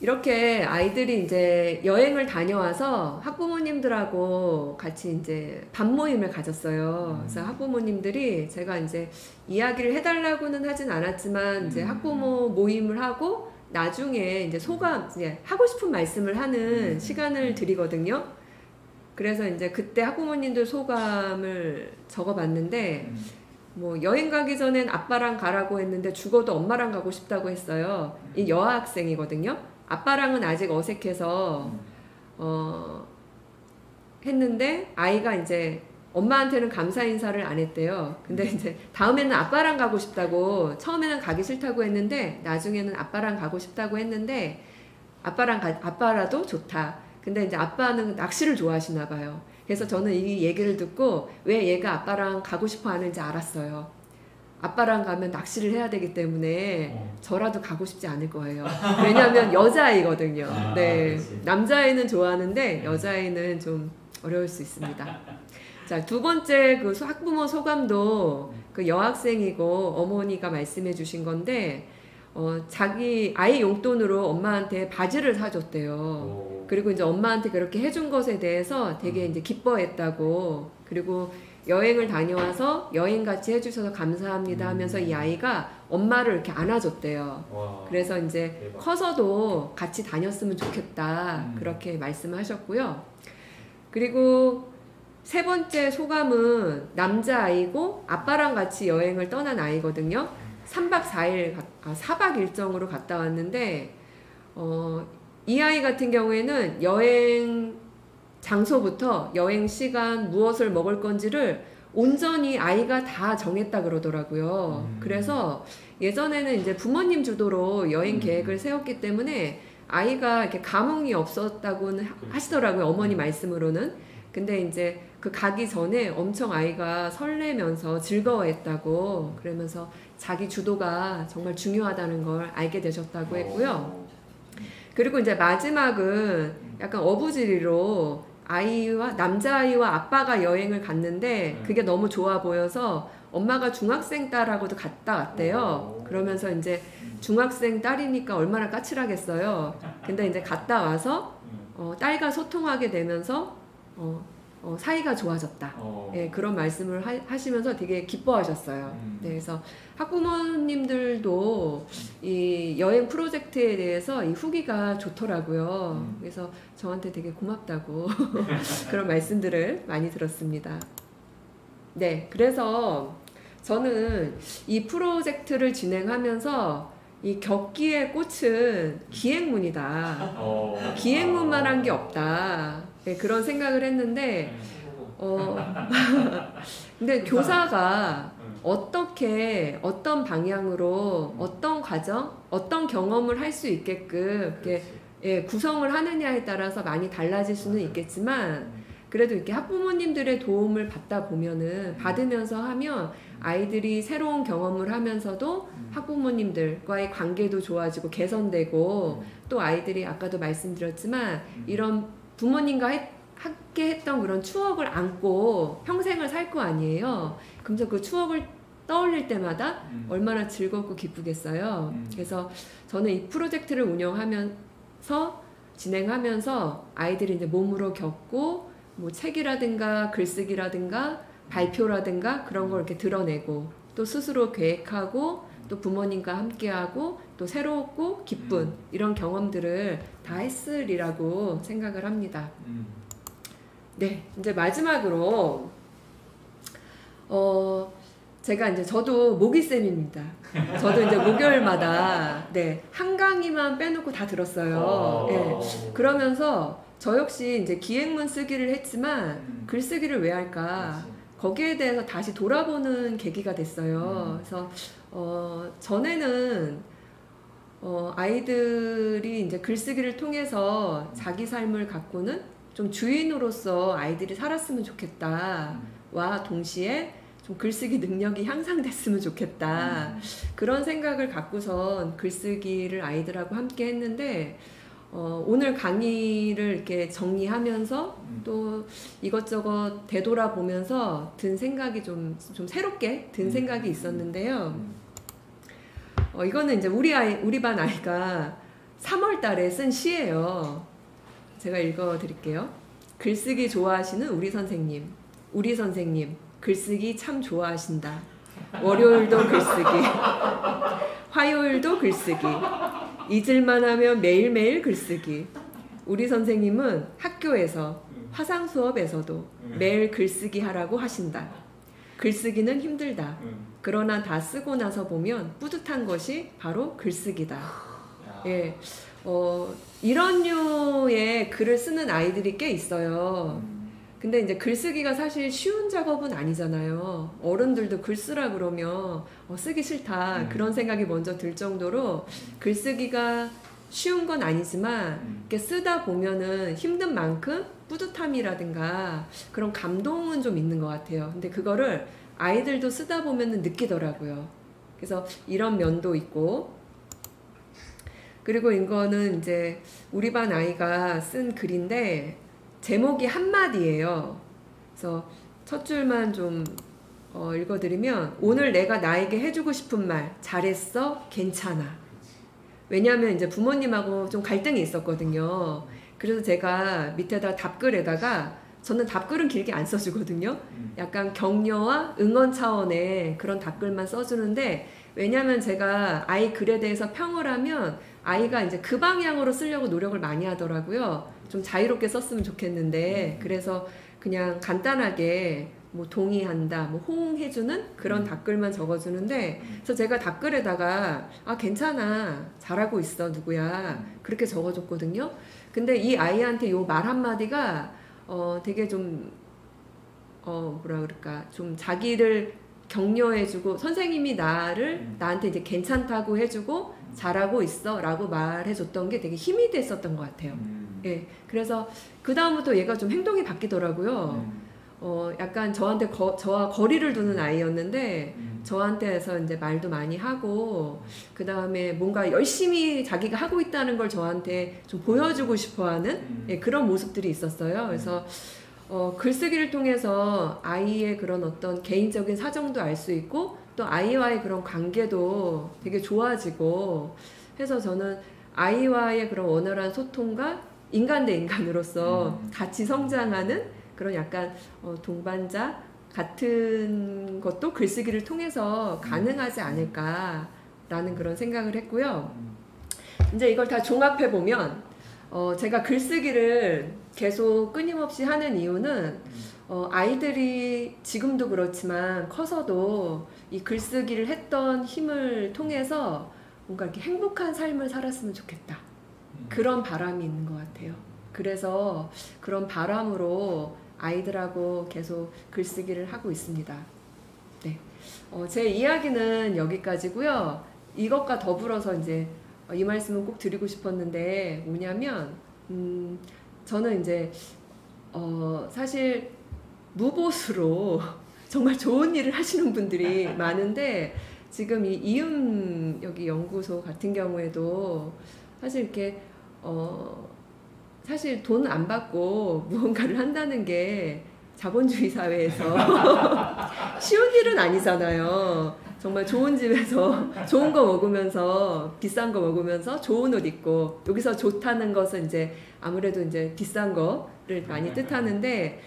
이렇게 아이들이 이제 여행을 다녀와서 학부모님들하고 같이 이제 밥 모임을 가졌어요. 그래서 학부모님들이 제가 이제 이야기를 해달라고는 하진 않았지만 이제 학부모 모임을 하고 나중에 이제 소감, 이제 하고 싶은 말씀을 하는 시간을 드리거든요. 그래서 이제 그때 학부모님들 소감을 적어봤는데 뭐 여행 가기 전엔 아빠랑 가라고 했는데 죽어도 엄마랑 가고 싶다고 했어요. 이 여학생이거든요. 아빠랑은 아직 어색해서 했는데 아이가 이제 엄마한테는 감사 인사를 안 했대요. 근데 이제 다음에는 아빠랑 가고 싶다고, 처음에는 가기 싫다고 했는데 나중에는 아빠랑 가고 싶다고 했는데 아빠라도 좋다. 근데 이제 아빠는 낚시를 좋아하시나 봐요. 그래서 저는 이 얘기를 듣고 왜 얘가 아빠랑 가고 싶어 하는지 알았어요. 아빠랑 가면 낚시를 해야 되기 때문에 저라도 가고 싶지 않을 거예요. 왜냐하면 여자아이거든요. 네, 남자아이는 좋아하는데 여자아이는 좀 어려울 수 있습니다. 자, 두 번째 그 학부모 소감도 그 여학생이고 어머니가 말씀해 주신 건데 자기 아이 용돈으로 엄마한테 바지를 사줬대요. 그리고 이제 엄마한테 그렇게 해준 것에 대해서 되게 이제 기뻐했다고. 그리고 여행을 다녀와서 여행 같이 해주셔서 감사합니다 하면서 이 아이가 엄마를 이렇게 안아줬대요. 그래서 이제 대박. 커서도 같이 다녔으면 좋겠다. 그렇게 말씀하셨고요. 그리고 세 번째 소감은 남자아이고 아빠랑 같이 여행을 떠난 아이거든요. 3박 4일, 4박 일정으로 갔다 왔는데 이 아이 같은 경우에는 여행 장소부터 여행 시간, 무엇을 먹을 건지를 온전히 아이가 다 정했다 그러더라고요. 그래서 예전에는 이제 부모님 주도로 여행 계획을 세웠기 때문에 아이가 이렇게 감흥이 없었다고는 하시더라고요. 어머니 말씀으로는. 근데 이제 그 가기 전에 엄청 아이가 설레면서 즐거워했다고, 그러면서 자기 주도가 정말 중요하다는 걸 알게 되셨다고 했고요. 그리고 이제 마지막은 약간 어부지리로 남자아이와 아빠가 여행을 갔는데 그게 너무 좋아 보여서 엄마가 중학생 딸하고도 갔다 왔대요. 그러면서 이제 중학생 딸이니까 얼마나 까칠하겠어요. 근데 이제 갔다 와서 딸과 소통하게 되면서 사이가 좋아졌다. 예, 그런 말씀을 하시면서 되게 기뻐하셨어요. 네, 그래서 학부모님들도 이 여행 프로젝트에 대해서 이 후기가 좋더라고요. 그래서 저한테 되게 고맙다고 그런 말씀들을 많이 들었습니다. 네, 그래서 저는 이 프로젝트를 진행하면서 이 격기의 꽃은 기행문이다. 기행문만 한 게 없다. 네, 그런 생각을 했는데 근데 교사가 어떻게 어떤 방향으로 어떤 과정, 어떤 경험을 할 수 있게끔 이렇게 예, 구성을 하느냐에 따라서 많이 달라질 수는 있겠지만 그래도 이렇게 학부모님들의 도움을 받으면서 하면 아이들이 새로운 경험을 하면서도 학부모님들과의 관계도 좋아지고 개선되고 또 아이들이 아까도 말씀드렸지만 이런 부모님과 함께 했던 그런 추억을 안고 평생을 살 거 아니에요. 그래서 그 추억을 떠올릴 때마다 얼마나 즐겁고 기쁘겠어요. 그래서 저는 이 프로젝트를 운영하면서 진행하면서 아이들이 이제 몸으로 겪고 뭐 책이라든가 글쓰기라든가 발표라든가 그런 걸 이렇게 드러내고 또 스스로 계획하고 또 부모님과 함께하고 또 새롭고 기쁜 이런 경험들을 다 했으리라고 생각을 합니다. 네, 이제 마지막으로 제가 이제 저도 모기쌤입니다. 저도 이제 목요일마다 네, 한 강의만 빼놓고 다 들었어요. 네, 그러면서 저 역시 이제 기획문 쓰기를 했지만 글쓰기를 왜 할까? 거기에 대해서 다시 돌아보는 계기가 됐어요. 그래서 전에는 아이들이 이제 글쓰기를 통해서 자기 삶을 가꾸는 좀 주인으로서 아이들이 살았으면 좋겠다와 동시에 좀 글쓰기 능력이 향상됐으면 좋겠다. 그런 생각을 갖고선 글쓰기를 아이들하고 함께 했는데 오늘 강의를 이렇게 정리하면서 또 이것저것 되돌아보면서 든 생각이 좀 새롭게 든 생각이 있었는데요. 이거는 이제 우리 반 아이가 3월 달에 쓴 시예요. 제가 읽어드릴게요. 글쓰기 좋아하시는 우리 선생님, 글쓰기 참 좋아하신다. 월요일도 글쓰기, 화요일도 글쓰기, 잊을만 하면 매일매일 글쓰기. 우리 선생님은 학교에서 화상 수업에서도 매일 글쓰기 하라고 하신다. 글쓰기는 힘들다. 그러나 다 쓰고 나서 보면 뿌듯한 것이 바로 글쓰기다. 예, 이런 류의 글을 쓰는 아이들이 꽤 있어요. 근데 이제 글쓰기가 사실 쉬운 작업은 아니잖아요. 어른들도 글 쓰라 그러면 쓰기 싫다 그런 생각이 먼저 들 정도로 글쓰기가 쉬운 건 아니지만 이렇게 쓰다 보면은 힘든 만큼 뿌듯함이라든가 그런 감동은 좀 있는 것 같아요. 근데 그거를 아이들도 쓰다 보면은 느끼더라고요. 그래서 이런 면도 있고, 그리고 이거는 이제 우리 반 아이가 쓴 글인데 제목이 한마디예요. 그래서 첫 줄만 좀 읽어드리면, 오늘 내가 나에게 해주고 싶은 말, 잘했어, 괜찮아. 왜냐하면 이제 부모님하고 좀 갈등이 있었거든요. 그래서 제가 밑에다 답글에다가, 저는 답글은 길게 안 써주거든요. 약간 격려와 응원 차원의 그런 답글만 써주는데, 왜냐하면 제가 아이 글에 대해서 평을 하면 아이가 이제 그 방향으로 쓰려고 노력을 많이 하더라고요. 좀 자유롭게 썼으면 좋겠는데, 그래서 그냥 간단하게 뭐 동의한다, 뭐 호응해주는 그런 답글만 적어주는데, 그래서 제가 답글에다가 괜찮아, 잘하고 있어, 누구야, 그렇게 적어줬거든요. 근데 이 아이한테 요 말 한마디가 되게 좀 뭐라 그럴까, 좀 자기를 격려해주고, 선생님이 나한테 이제 괜찮다고 해주고 잘하고 있어 라고 말해줬던 게 되게 힘이 됐었던 것 같아요. 예, 그래서 그 다음부터 얘가 좀 행동이 바뀌더라고요. 약간 저와 거리를 두는 아이였는데, 저한테서 이제 말도 많이 하고, 그 다음에 뭔가 열심히 자기가 하고 있다는 걸 저한테 좀 보여주고 싶어 하는 그런 모습들이 있었어요. 그래서 글쓰기를 통해서 아이의 그런 어떤 개인적인 사정도 알 수 있고, 또 아이와의 그런 관계도 되게 좋아지고 해서, 저는 아이와의 그런 원활한 소통과 인간 대 인간으로서 같이 성장하는 그런 약간 동반자 같은 것도 글쓰기를 통해서 가능하지 않을까라는 그런 생각을 했고요. 이제 이걸 다 종합해 보면 제가 글쓰기를 계속 끊임없이 하는 이유는 아이들이 지금도 그렇지만 커서도 이 글쓰기를 했던 힘을 통해서 뭔가 이렇게 행복한 삶을 살았으면 좋겠다, 그런 바람이 있는 것 같아요. 그래서 그런 바람으로 아이들하고 계속 글쓰기를 하고 있습니다. 네, 제 이야기는 여기까지고요. 이것과 더불어서 이제 이 말씀은 꼭 드리고 싶었는데, 뭐냐면 저는 이제 사실 무보수로 정말 좋은 일을 하시는 분들이 많은데, 지금 이 이음 여기 연구소 같은 경우에도 사실 이렇게 사실 돈 안 받고 무언가를 한다는 게 자본주의 사회에서 쉬운 일은 아니잖아요. 정말 좋은 집에서 좋은 거 먹으면서 비싼 거 먹으면서 좋은 옷 입고, 여기서 좋다는 것은 이제 아무래도 이제 비싼 거를 많이 뜻하는데,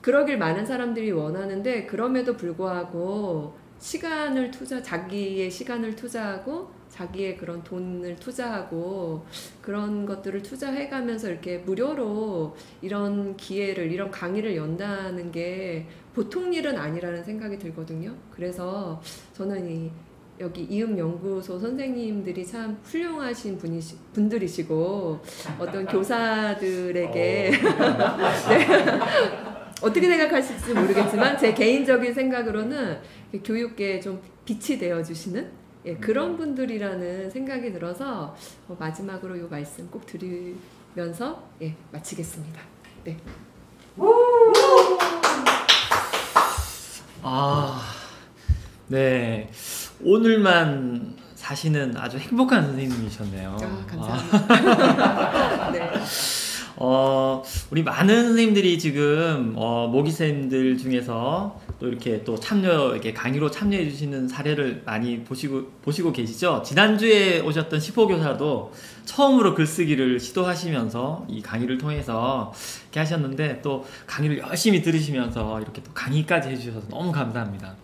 그러길 많은 사람들이 원하는데, 그럼에도 불구하고 자기의 시간을 투자하고 자기의 그런 돈을 투자하고 그런 것들을 투자해가면서 이렇게 무료로 이런 기회를, 이런 강의를 연다는 게 보통 일은 아니라는 생각이 들거든요. 그래서 저는 여기 이음연구소 선생님들이 참 훌륭하신 분들이시고, 어떤 교사들에게 네. 어떻게 생각하실지 모르겠지만 제 개인적인 생각으로는 교육계에 좀 빛이 되어주시는, 예, 그런 분들이라는 생각이 들어서 마지막으로 이 말씀 꼭 드리면서 마치겠습니다. 네. 네. 오늘만 사시는 아주 행복한 선생님이셨네요. 감사합니다. 네. 우리 많은 선생님들이 지금 모기쌤들 중에서 또 이렇게 또 이렇게 강의로 참여해 주시는 사례를 많이 보시고 계시죠? 지난주에 오셨던 10호 교사도 처음으로 글쓰기를 시도하시면서 이 강의를 통해서 이렇게 하셨는데, 또 강의를 열심히 들으시면서 이렇게 또 강의까지 해주셔서 너무 감사합니다.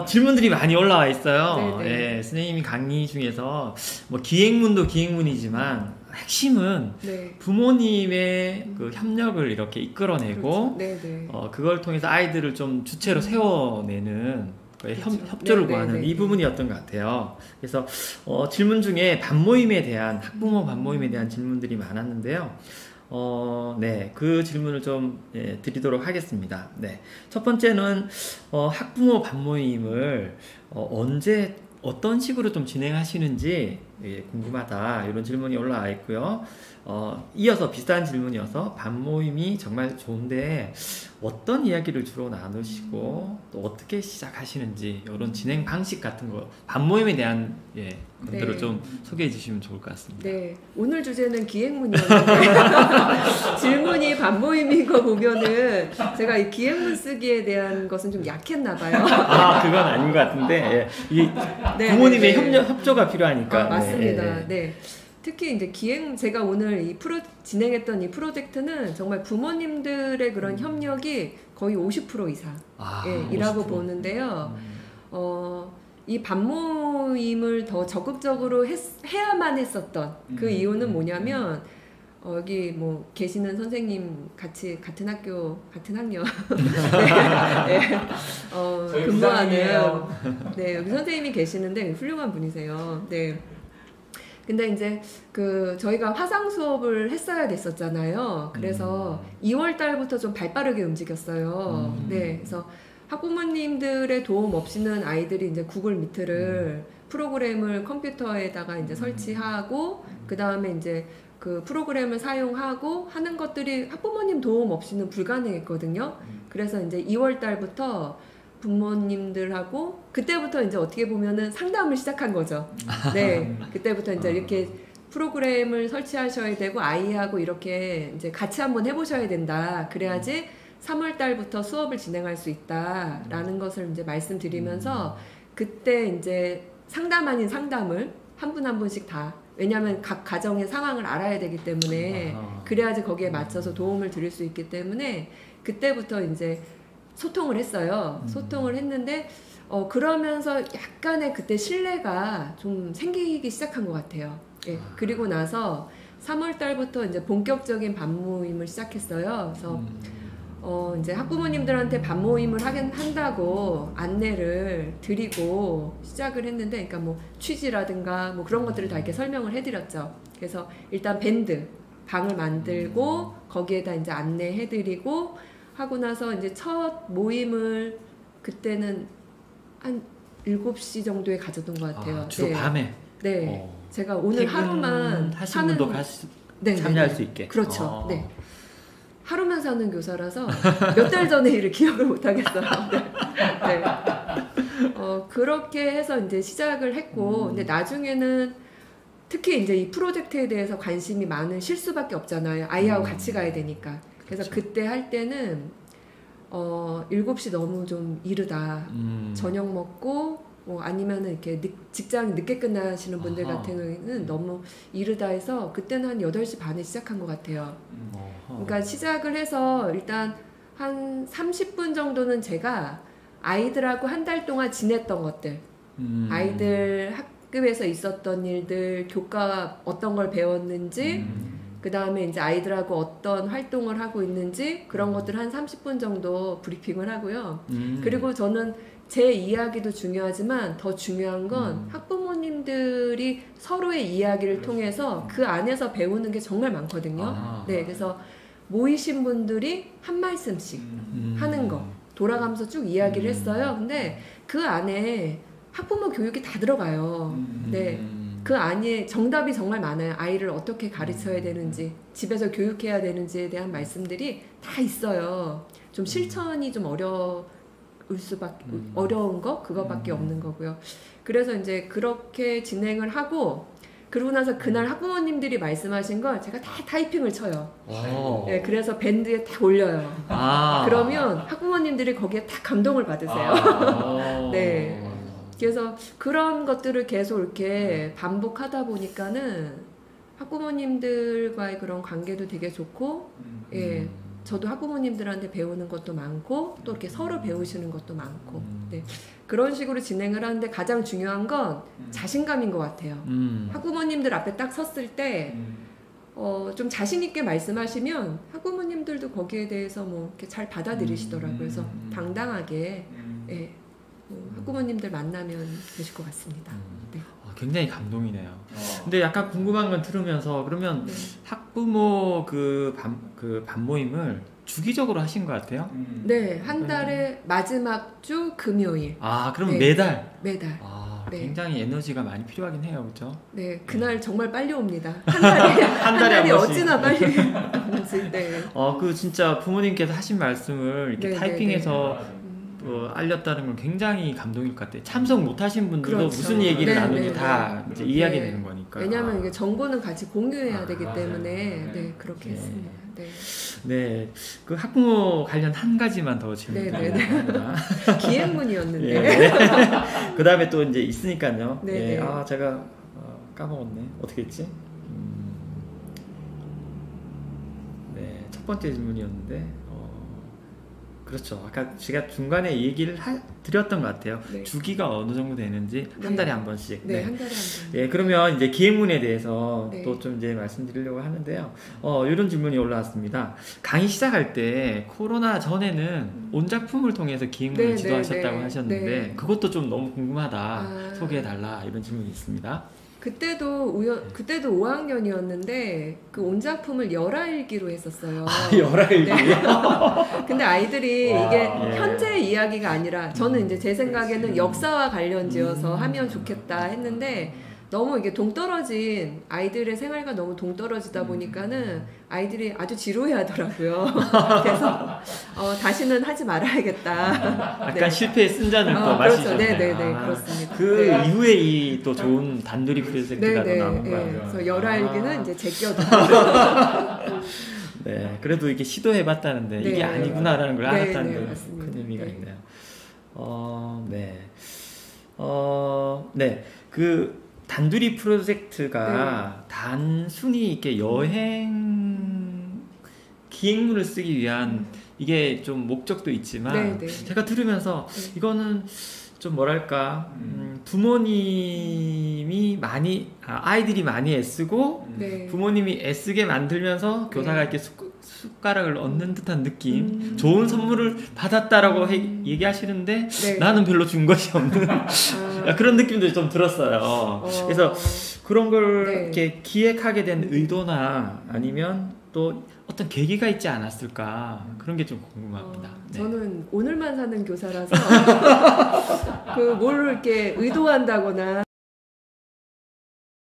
질문들이 많이 올라와 있어요. 예, 선생님이 강의 중에서 뭐 기행문도 기행문이지만 핵심은 부모님의 그 협력을 이렇게 이끌어내고, 그걸 통해서 아이들을 좀 주체로 세워내는 협조를 구하는 이 부분이었던 것 같아요. 그래서 질문 중에 반모임에 대한, 학부모 반모임에 대한 질문들이 많았는데요. 그 질문을 좀 드리도록 하겠습니다. 네. 첫 번째는 학부모 반모임을 언제 어떤 식으로 좀 진행하시는지 궁금하다, 이런 질문이 올라와 있고요. 이어서 비슷한 질문이어서 반모임이 정말 좋은데 어떤 이야기를 주로 나누시고 또 어떻게 시작하시는지, 이런 진행 방식 같은 거, 반모임에 대한 것들을 좀 소개해 주시면 좋을 것 같습니다. 네, 오늘 주제는 기행문이었는데 질문이 반모임인 거 보면은 제가 이 기행문 쓰기에 대한 것은 좀 약했나 봐요. 그건 아닌 것 같은데, 부모님의 협조가 필요하니까. 맞습니다. 네. 특히 이제 제가 오늘 진행했던 이 프로젝트는 정말 부모님들의 그런 협력이 거의 50% 이상 이라고 50%. 보는데요. 이 반모임을 더 적극적으로 해야만 했었던 그 이유는 뭐냐면, 여기 뭐 계시는 선생님 같은 학교 같은 학년 근무하는 여기 선생님이 계시는데 훌륭한 분이세요. 네. 근데 이제 저희가 화상 수업을 했어야 됐었잖아요. 그래서 2월 달부터 좀 발빠르게 움직였어요. 네. 그래서 학부모님들의 도움 없이는 아이들이 이제 구글 미트를 프로그램을 컴퓨터에다가 이제 설치하고, 그 다음에 이제 그 프로그램을 사용하고 하는 것들이 학부모님 도움 없이는 불가능했거든요. 그래서 이제 2월 달부터 부모님들하고 그때부터 이제 어떻게 보면은 상담을 시작한 거죠. 네, 그때부터 이제 이렇게 프로그램을 설치하셔야 되고 아이하고 이렇게 이제 같이 한번 해보셔야 된다. 그래야지 3월 달부터 수업을 진행할 수 있다라는 것을 이제 말씀드리면서, 그때 이제 상담 아닌 상담을 한 분 한 분씩 다, 왜냐하면 각 가정의 상황을 알아야 되기 때문에, 그래야지 거기에 맞춰서 도움을 드릴 수 있기 때문에 그때부터 이제 소통을 했어요. 소통을 했는데 그러면서 약간의 그때 신뢰가 좀 생기기 시작한 것 같아요. 예. 그리고 나서 3월 달부터 이제 본격적인 반모임을 시작했어요. 그래서 이제 학부모님들한테 반모임을 한다고 안내를 드리고 시작을 했는데, 그러니까 뭐 취지라든가 뭐 그런 것들을 다 이렇게 설명을 해드렸죠. 그래서 일단 방을 만들고 거기에다 이제 안내해드리고 하고 나서 이제 첫 모임을 그때는 한 7시 정도에 가졌던 것 같아요. 주로 밤에? 네. 제가 오늘 하루만 하시는 분도 참여할 수 있게. 그렇죠. 네. 하루만 사는 교사라서 몇 달 전에 일을 기억을 못 하겠어요. 네. 그렇게 해서 이제 시작을 했고, 근데 나중에는 특히 이제 이 프로젝트에 대해서 관심이 많으실 수밖에 없잖아요. 아이하고 같이 가야 되니까. 그래서 그렇죠. 그때 할 때는 7시 너무 좀 이르다. 저녁 먹고 뭐 아니면은 이렇게 직장 늦게 끝나시는 분들 아하. 같은 경우에는 너무 이르다 해서 그때는 한 8시 반에 시작한 것 같아요. 그러니까 시작을 해서 일단 한 30분 정도는 제가 아이들하고 한 달 동안 지냈던 것들, 아이들 학급에서 있었던 일들, 교과 어떤 걸 배웠는지, 그 다음에 이제 아이들하고 어떤 활동을 하고 있는지 그런 것들 한 30분 정도 브리핑을 하고요. 그리고 저는 제 이야기도 중요하지만 더 중요한 건 학부모님들이 서로의 이야기를 통해서 그 안에서 배우는 게 정말 많거든요. 네, 그래서 모이신 분들이 한 말씀씩 하는 거 돌아가면서 쭉 이야기를 했어요. 근데 그 안에 학부모 교육이 다 들어가요. 네. 그 안에 정답이 정말 많아요. 아이를 어떻게 가르쳐야 되는지, 집에서 교육해야 되는지에 대한 말씀들이 다 있어요. 좀 실천이 좀 어려울 수밖에, 어려운 거? 그거밖에 없는 거고요. 그래서 이제 그렇게 진행을 하고, 그러고 나서 그날 학부모님들이 말씀하신 걸 제가 다 타이핑을 쳐요. 네, 그래서 밴드에 딱 올려요. 그러면 학부모님들이 거기에 다 감동을 받으세요. 네. 그래서 그런 것들을 계속 이렇게 반복하다 보니까는 학부모님들과의 그런 관계도 되게 좋고, 예, 저도 학부모님들한테 배우는 것도 많고, 또 이렇게 서로 배우시는 것도 많고, 네. 그런 식으로 진행을 하는데 가장 중요한 건 자신감인 것 같아요. 학부모님들 앞에 딱 섰을 때, 좀 자신있게 말씀하시면 학부모님들도 거기에 대해서 뭐 이렇게 잘 받아들이시더라고요. 그래서 당당하게, 예. 학부모님들 만나면 되실 것 같습니다. 네. 굉장히 감동이네요. 근데 약간 궁금한 건 들으면서 그러면 네. 학부모 그 반모임을 주기적으로 하신 것 같아요? 네, 한 달에 마지막 주 금요일. 그럼 네. 매달? 매달. 네. 굉장히 에너지가 많이 필요하긴 해요, 그렇죠? 네, 그날 정말 빨리 옵니다. 한 달이 한 번씩. 어찌나 빨리 오는지. 네. 그 진짜 부모님께서 하신 말씀을 이렇게 네, 타이핑해서 알렸다는 건 굉장히 감동일 것 같아요. 참석 못하신 분들도 그렇죠. 무슨 얘기를 네, 나누니 네, 다 네. 이제 이해하게 네. 되는 거니까. 왜냐하면 이게 정보는 같이 공유해야 되기 맞아요. 때문에 네, 그렇게 네. 했습니다. 네. 네, 그 학부모 관련 한 가지만 더 질문 네, 네, 네. 드립니다. 기획문이었는데. 예. 그 다음에 또 이제 있으니까요. 네, 예. 네. 제가 까먹었네. 어떻게 했지? 네, 첫 번째 질문이었는데, 그렇죠. 아까 제가 중간에 얘기를 드렸던 것 같아요. 네. 주기가 어느 정도 되는지 네. 한 달에 한 번씩. 네, 한 달에 한 번. 예, 그러면 이제 기획문에 대해서 네. 또 좀 이제 말씀드리려고 하는데요. 이런 질문이 올라왔습니다. 강의 시작할 때 코로나 전에는 온 작품을 통해서 기획문을 네, 지도하셨다고 네, 하셨는데 네. 그것도 좀 너무 궁금하다. 소개해달라 이런 질문이 있습니다. 그때도 5학년이었는데 그 온작품을 열알기로 했었어요. 열알기. 네. 근데 아이들이 와, 이게 예. 현재 이야기가 아니라 저는 이제 제 생각에는 역사와 관련지어서 하면 좋겠다 했는데 너무 이게 동떨어진 아이들의 생활과 너무 동떨어지다 보니까는 아이들이 아주 지루해하더라고요. 그래서 다시는 하지 말아야겠다. 약간 실패의 쓴잔을 또 그렇죠. 마시셨네요. 네네네 그렇습니다. 그 네. 이후에 이 또 좋은 단둘이 프로젝트가 또 네네. 나온 네. 거예요. 그래서 열알기는 이제 제껴도. 네, 그래도 이게 시도해봤다는데 네. 이게 아니구나라는 걸 네, 알았다는 네, 게 맞습니다. 큰 의미가 네. 있네요. 네, 그 단둘이 프로젝트가 단순히 이렇게 여행 기획문을 쓰기 위한 이게 좀 목적도 있지만 네, 네. 제가 들으면서 네. 이거는 좀 뭐랄까 부모님이 많이 아이들이 많이 애쓰고 네. 부모님이 애쓰게 만들면서 교사가 네. 이렇게 숟가락을 얻는 듯한 느낌 좋은 선물을 받았다라고 얘기하시는데 네. 나는 별로 준 것이 없는 그런 느낌도 좀 들었어요. 그래서 그런 걸 네. 이렇게 기획하게 된 의도나 아니면 또 어떤 계기가 있지 않았을까 그런 게 좀 궁금합니다. 네. 저는 오늘만 사는 교사라서 그 뭘 이렇게 의도한다거나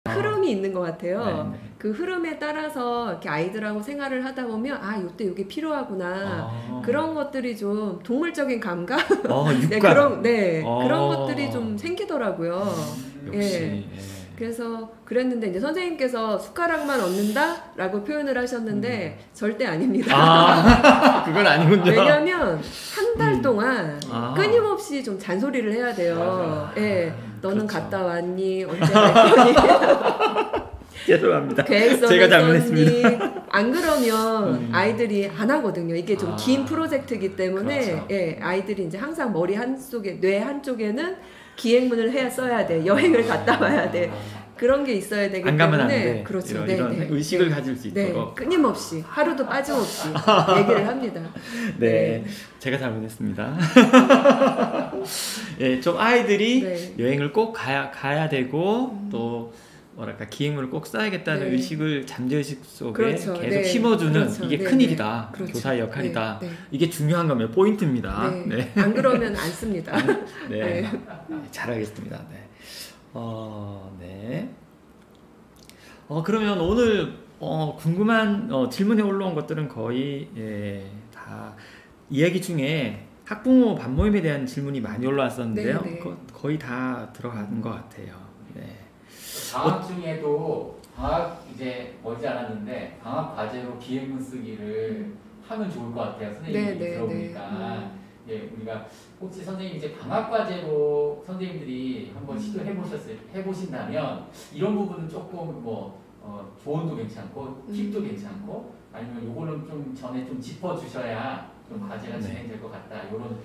흐름이 있는 것 같아요. 네. 그 흐름에 따라서 이렇게 아이들하고 생활을 하다 보면 이때 이게 필요하구나 그런 것들이 좀 동물적인 감각 육감. 그런 것들이 좀 생기더라고요. 역시. 예. 그래서 그랬는데 이제 선생님께서 숟가락만 얻는다라고 표현을 하셨는데 절대 아닙니다. 아, 그건 아니군요. 왜냐면 한 달 동안 아. 끊임없이 좀 잔소리를 해야 돼요. 맞아. 예, 너는 그렇죠. 갔다 왔니? 언제 갈 거니? 죄송합니다. 계획서는 제가 잘못했습니다. 썼니? 안 그러면 아이들이 안 하거든요. 이게 좀 긴 프로젝트이기 때문에 그렇죠. 예, 아이들이 이제 항상 머리 한쪽에, 뇌 한쪽에는 기획문을 써야 돼. 여행을 갔다 와야 돼. 그런 게 있어야 되기 안 때문에 가면 안 돼. 그렇죠. 이런 의식을 가질 수 있도록. 끊임없이 하루도 빠짐없이 얘기를 합니다. 네, 제가 잘못했습니다. 예, 좀 아이들이 네. 여행을 꼭 가야 되고 또 뭐랄까 기획문을 꼭 써야겠다는 네. 의식을 잠재의식 속에 그렇죠. 계속 네. 심어주는 그렇죠. 이게 네. 큰일이다. 그렇죠. 교사의 역할이다. 네. 네. 이게 중요한 거면 포인트입니다. 네. 네. 안 그러면 안 씁니다. 네. 네. 잘하겠습니다. 네. 네. 그러면 오늘 궁금한 질문에 올라온 것들은 거의 다 이야기 중에 학부모 반모임에 대한 질문이 많이 올라왔었는데요. 네, 네. 거의 다 들어간 것 같아요. 네. 방학 중에도 방학 이제 멀지 않았는데 방학 과제로 기획문 쓰기를 하면 좋을 것 같아요. 선생님이 네, 네, 들어보니까 예, 우리가 혹시 선생님 이제 방학 과제로 선생님들이 한번 해보신다면 이런 부분은 조금 뭐 조언도 괜찮고 팁도 괜찮고 아니면 요거는 좀 전에 좀 짚어주셔야 좀 과제가 네. 진행될 것 같다. 이런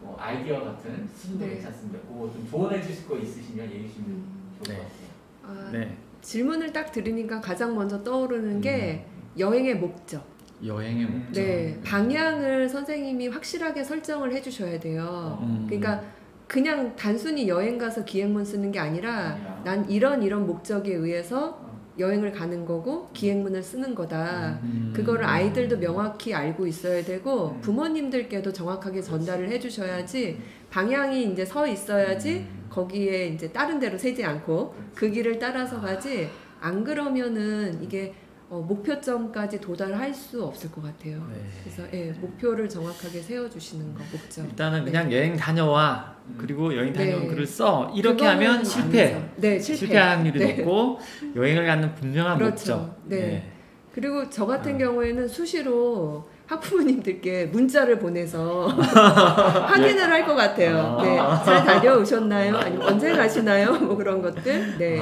뭐 아이디어 같은 수준도 네. 괜찮습니다. 그거 좀 조언해 주실 거 있으시면 얘기해 주시면 좋을 네. 것 같아요. 아, 네. 질문을 딱 들으니까 가장 먼저 떠오르는 게 여행의 목적. 여행의 목적. 네, 방향을 선생님이 확실하게 설정을 해주셔야 돼요. 그러니까 그냥 단순히 여행 가서 기획문 쓰는 게 아니라 난 이런 목적에 의해서 여행을 가는 거고 기획문을 쓰는 거다. 그거를 아이들도 명확히 알고 있어야 되고 부모님들께도 정확하게 전달을 해주셔야지 방향이 이제 서 있어야지 거기에 이제 다른 데로 새지 않고 그 길을 따라서 가지. 안 그러면은 이게 목표점까지 도달할 수 없을 것 같아요. 네. 그래서 예, 목표를 정확하게 세워주시는 거 목적. 일단은 그냥 여행 다녀와. 그리고 여행 다녀온 네. 글을 써. 이렇게 그거는 하면 실패. 아니죠. 네, 실패. 실패할 확률이 네. 높고 여행을 가는 분명한 그렇죠. 목적. 네. 그리고 저 같은 경우에는 수시로 학부모님들께 문자를 보내서 확인을 할 것 같아요. 네, 잘 다녀오셨나요? 아니면 언제 가시나요? 뭐 그런 것들. 네.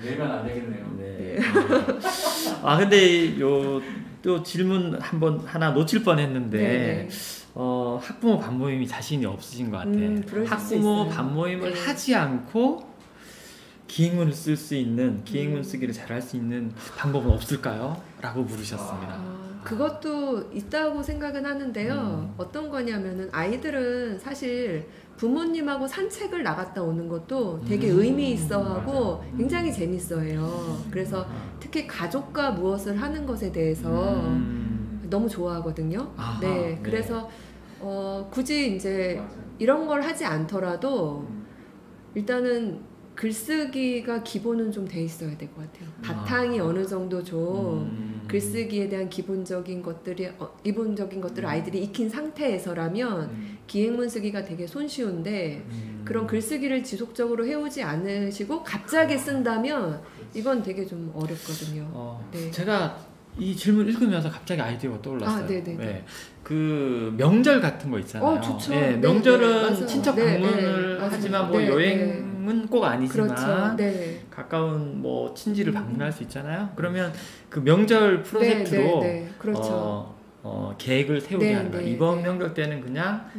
내면 안 되겠네요. 네. 근데 또 질문 하나 놓칠 뻔했는데 네, 네. 학부모 반모임이 자신이 없으신 것 같아요. 그러실 수 학부모 있어요. 반모임을 네. 하지 않고 기획문을 쓸 수 있는 기획문 쓰기를 잘할 수 있는 방법은 없을까요? 라고 물으셨습니다. 그것도 있다고 생각은 하는데요. 어떤 거냐면은 아이들은 사실 부모님하고 산책을 나갔다 오는 것도 되게 의미 있어 하고 굉장히 재밌어 해요. 그래서 특히 가족과 무엇을 하는 것에 대해서 너무 좋아하거든요. 아하, 네. 네. 그래서 굳이 이제 이런 걸 하지 않더라도 일단은 글쓰기가 기본은 좀 돼 있어야 될 것 같아요. 바탕이 어느 정도 좀 글쓰기에 대한 기본적인 것들을 아이들이 익힌 상태에서라면 기획문 쓰기가 되게 손쉬운데 그런 글쓰기를 지속적으로 해오지 않으시고 갑자기 쓴다면 이건 되게 좀 어렵거든요. 네. 제가 이 질문 읽으면서 갑자기 아이디어가 떠올랐어요. 네네네. 네. 그 명절 같은 거 있잖아요. 좋죠. 네, 네, 명절은 맞아요. 친척 네, 방문을 네, 하지만 맞아요. 뭐 네, 여행은 꼭 아니지만 그렇죠. 네. 가까운 뭐 친지를 방문할 수 있잖아요. 그러면 그 명절 프로젝트로 그렇죠. 계획을 세우게 네, 하는 거예요. 네, 이번 네. 명절 때는 그냥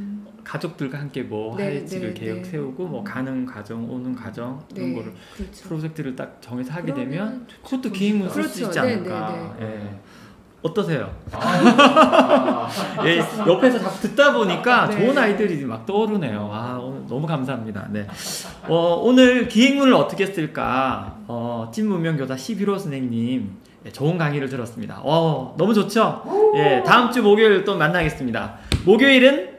가족들과 함께 뭐 네, 할지를 네, 계획 네. 세우고 뭐 가는 과정, 오는 과정 이런 거를 그렇죠. 프로젝트를 딱 정해서 하게 그러면 되면 그것도 기획문 쓸 수 그렇죠. 있지 네, 않을까. 네, 예. 어떠세요? 아, 예, 옆에서 자꾸 듣다 보니까 네. 좋은 아이들이 막 떠오르네요. 오늘 너무 감사합니다. 네. 오늘 기획문을 어떻게 쓸까? 찐문명교사 11호 선생님 좋은 강의를 들었습니다. 너무 좋죠? 예, 다음 주 목요일 또 만나겠습니다. 목요일은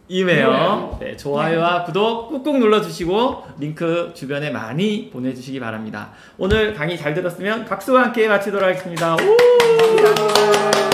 이메요. 네, 좋아요와 구독 꾹꾹 눌러주시고 링크 주변에 많이 보내주시기 바랍니다. 오늘 강의 잘 들었으면 박수와 함께 마치도록 하겠습니다. 우! 감사합니다.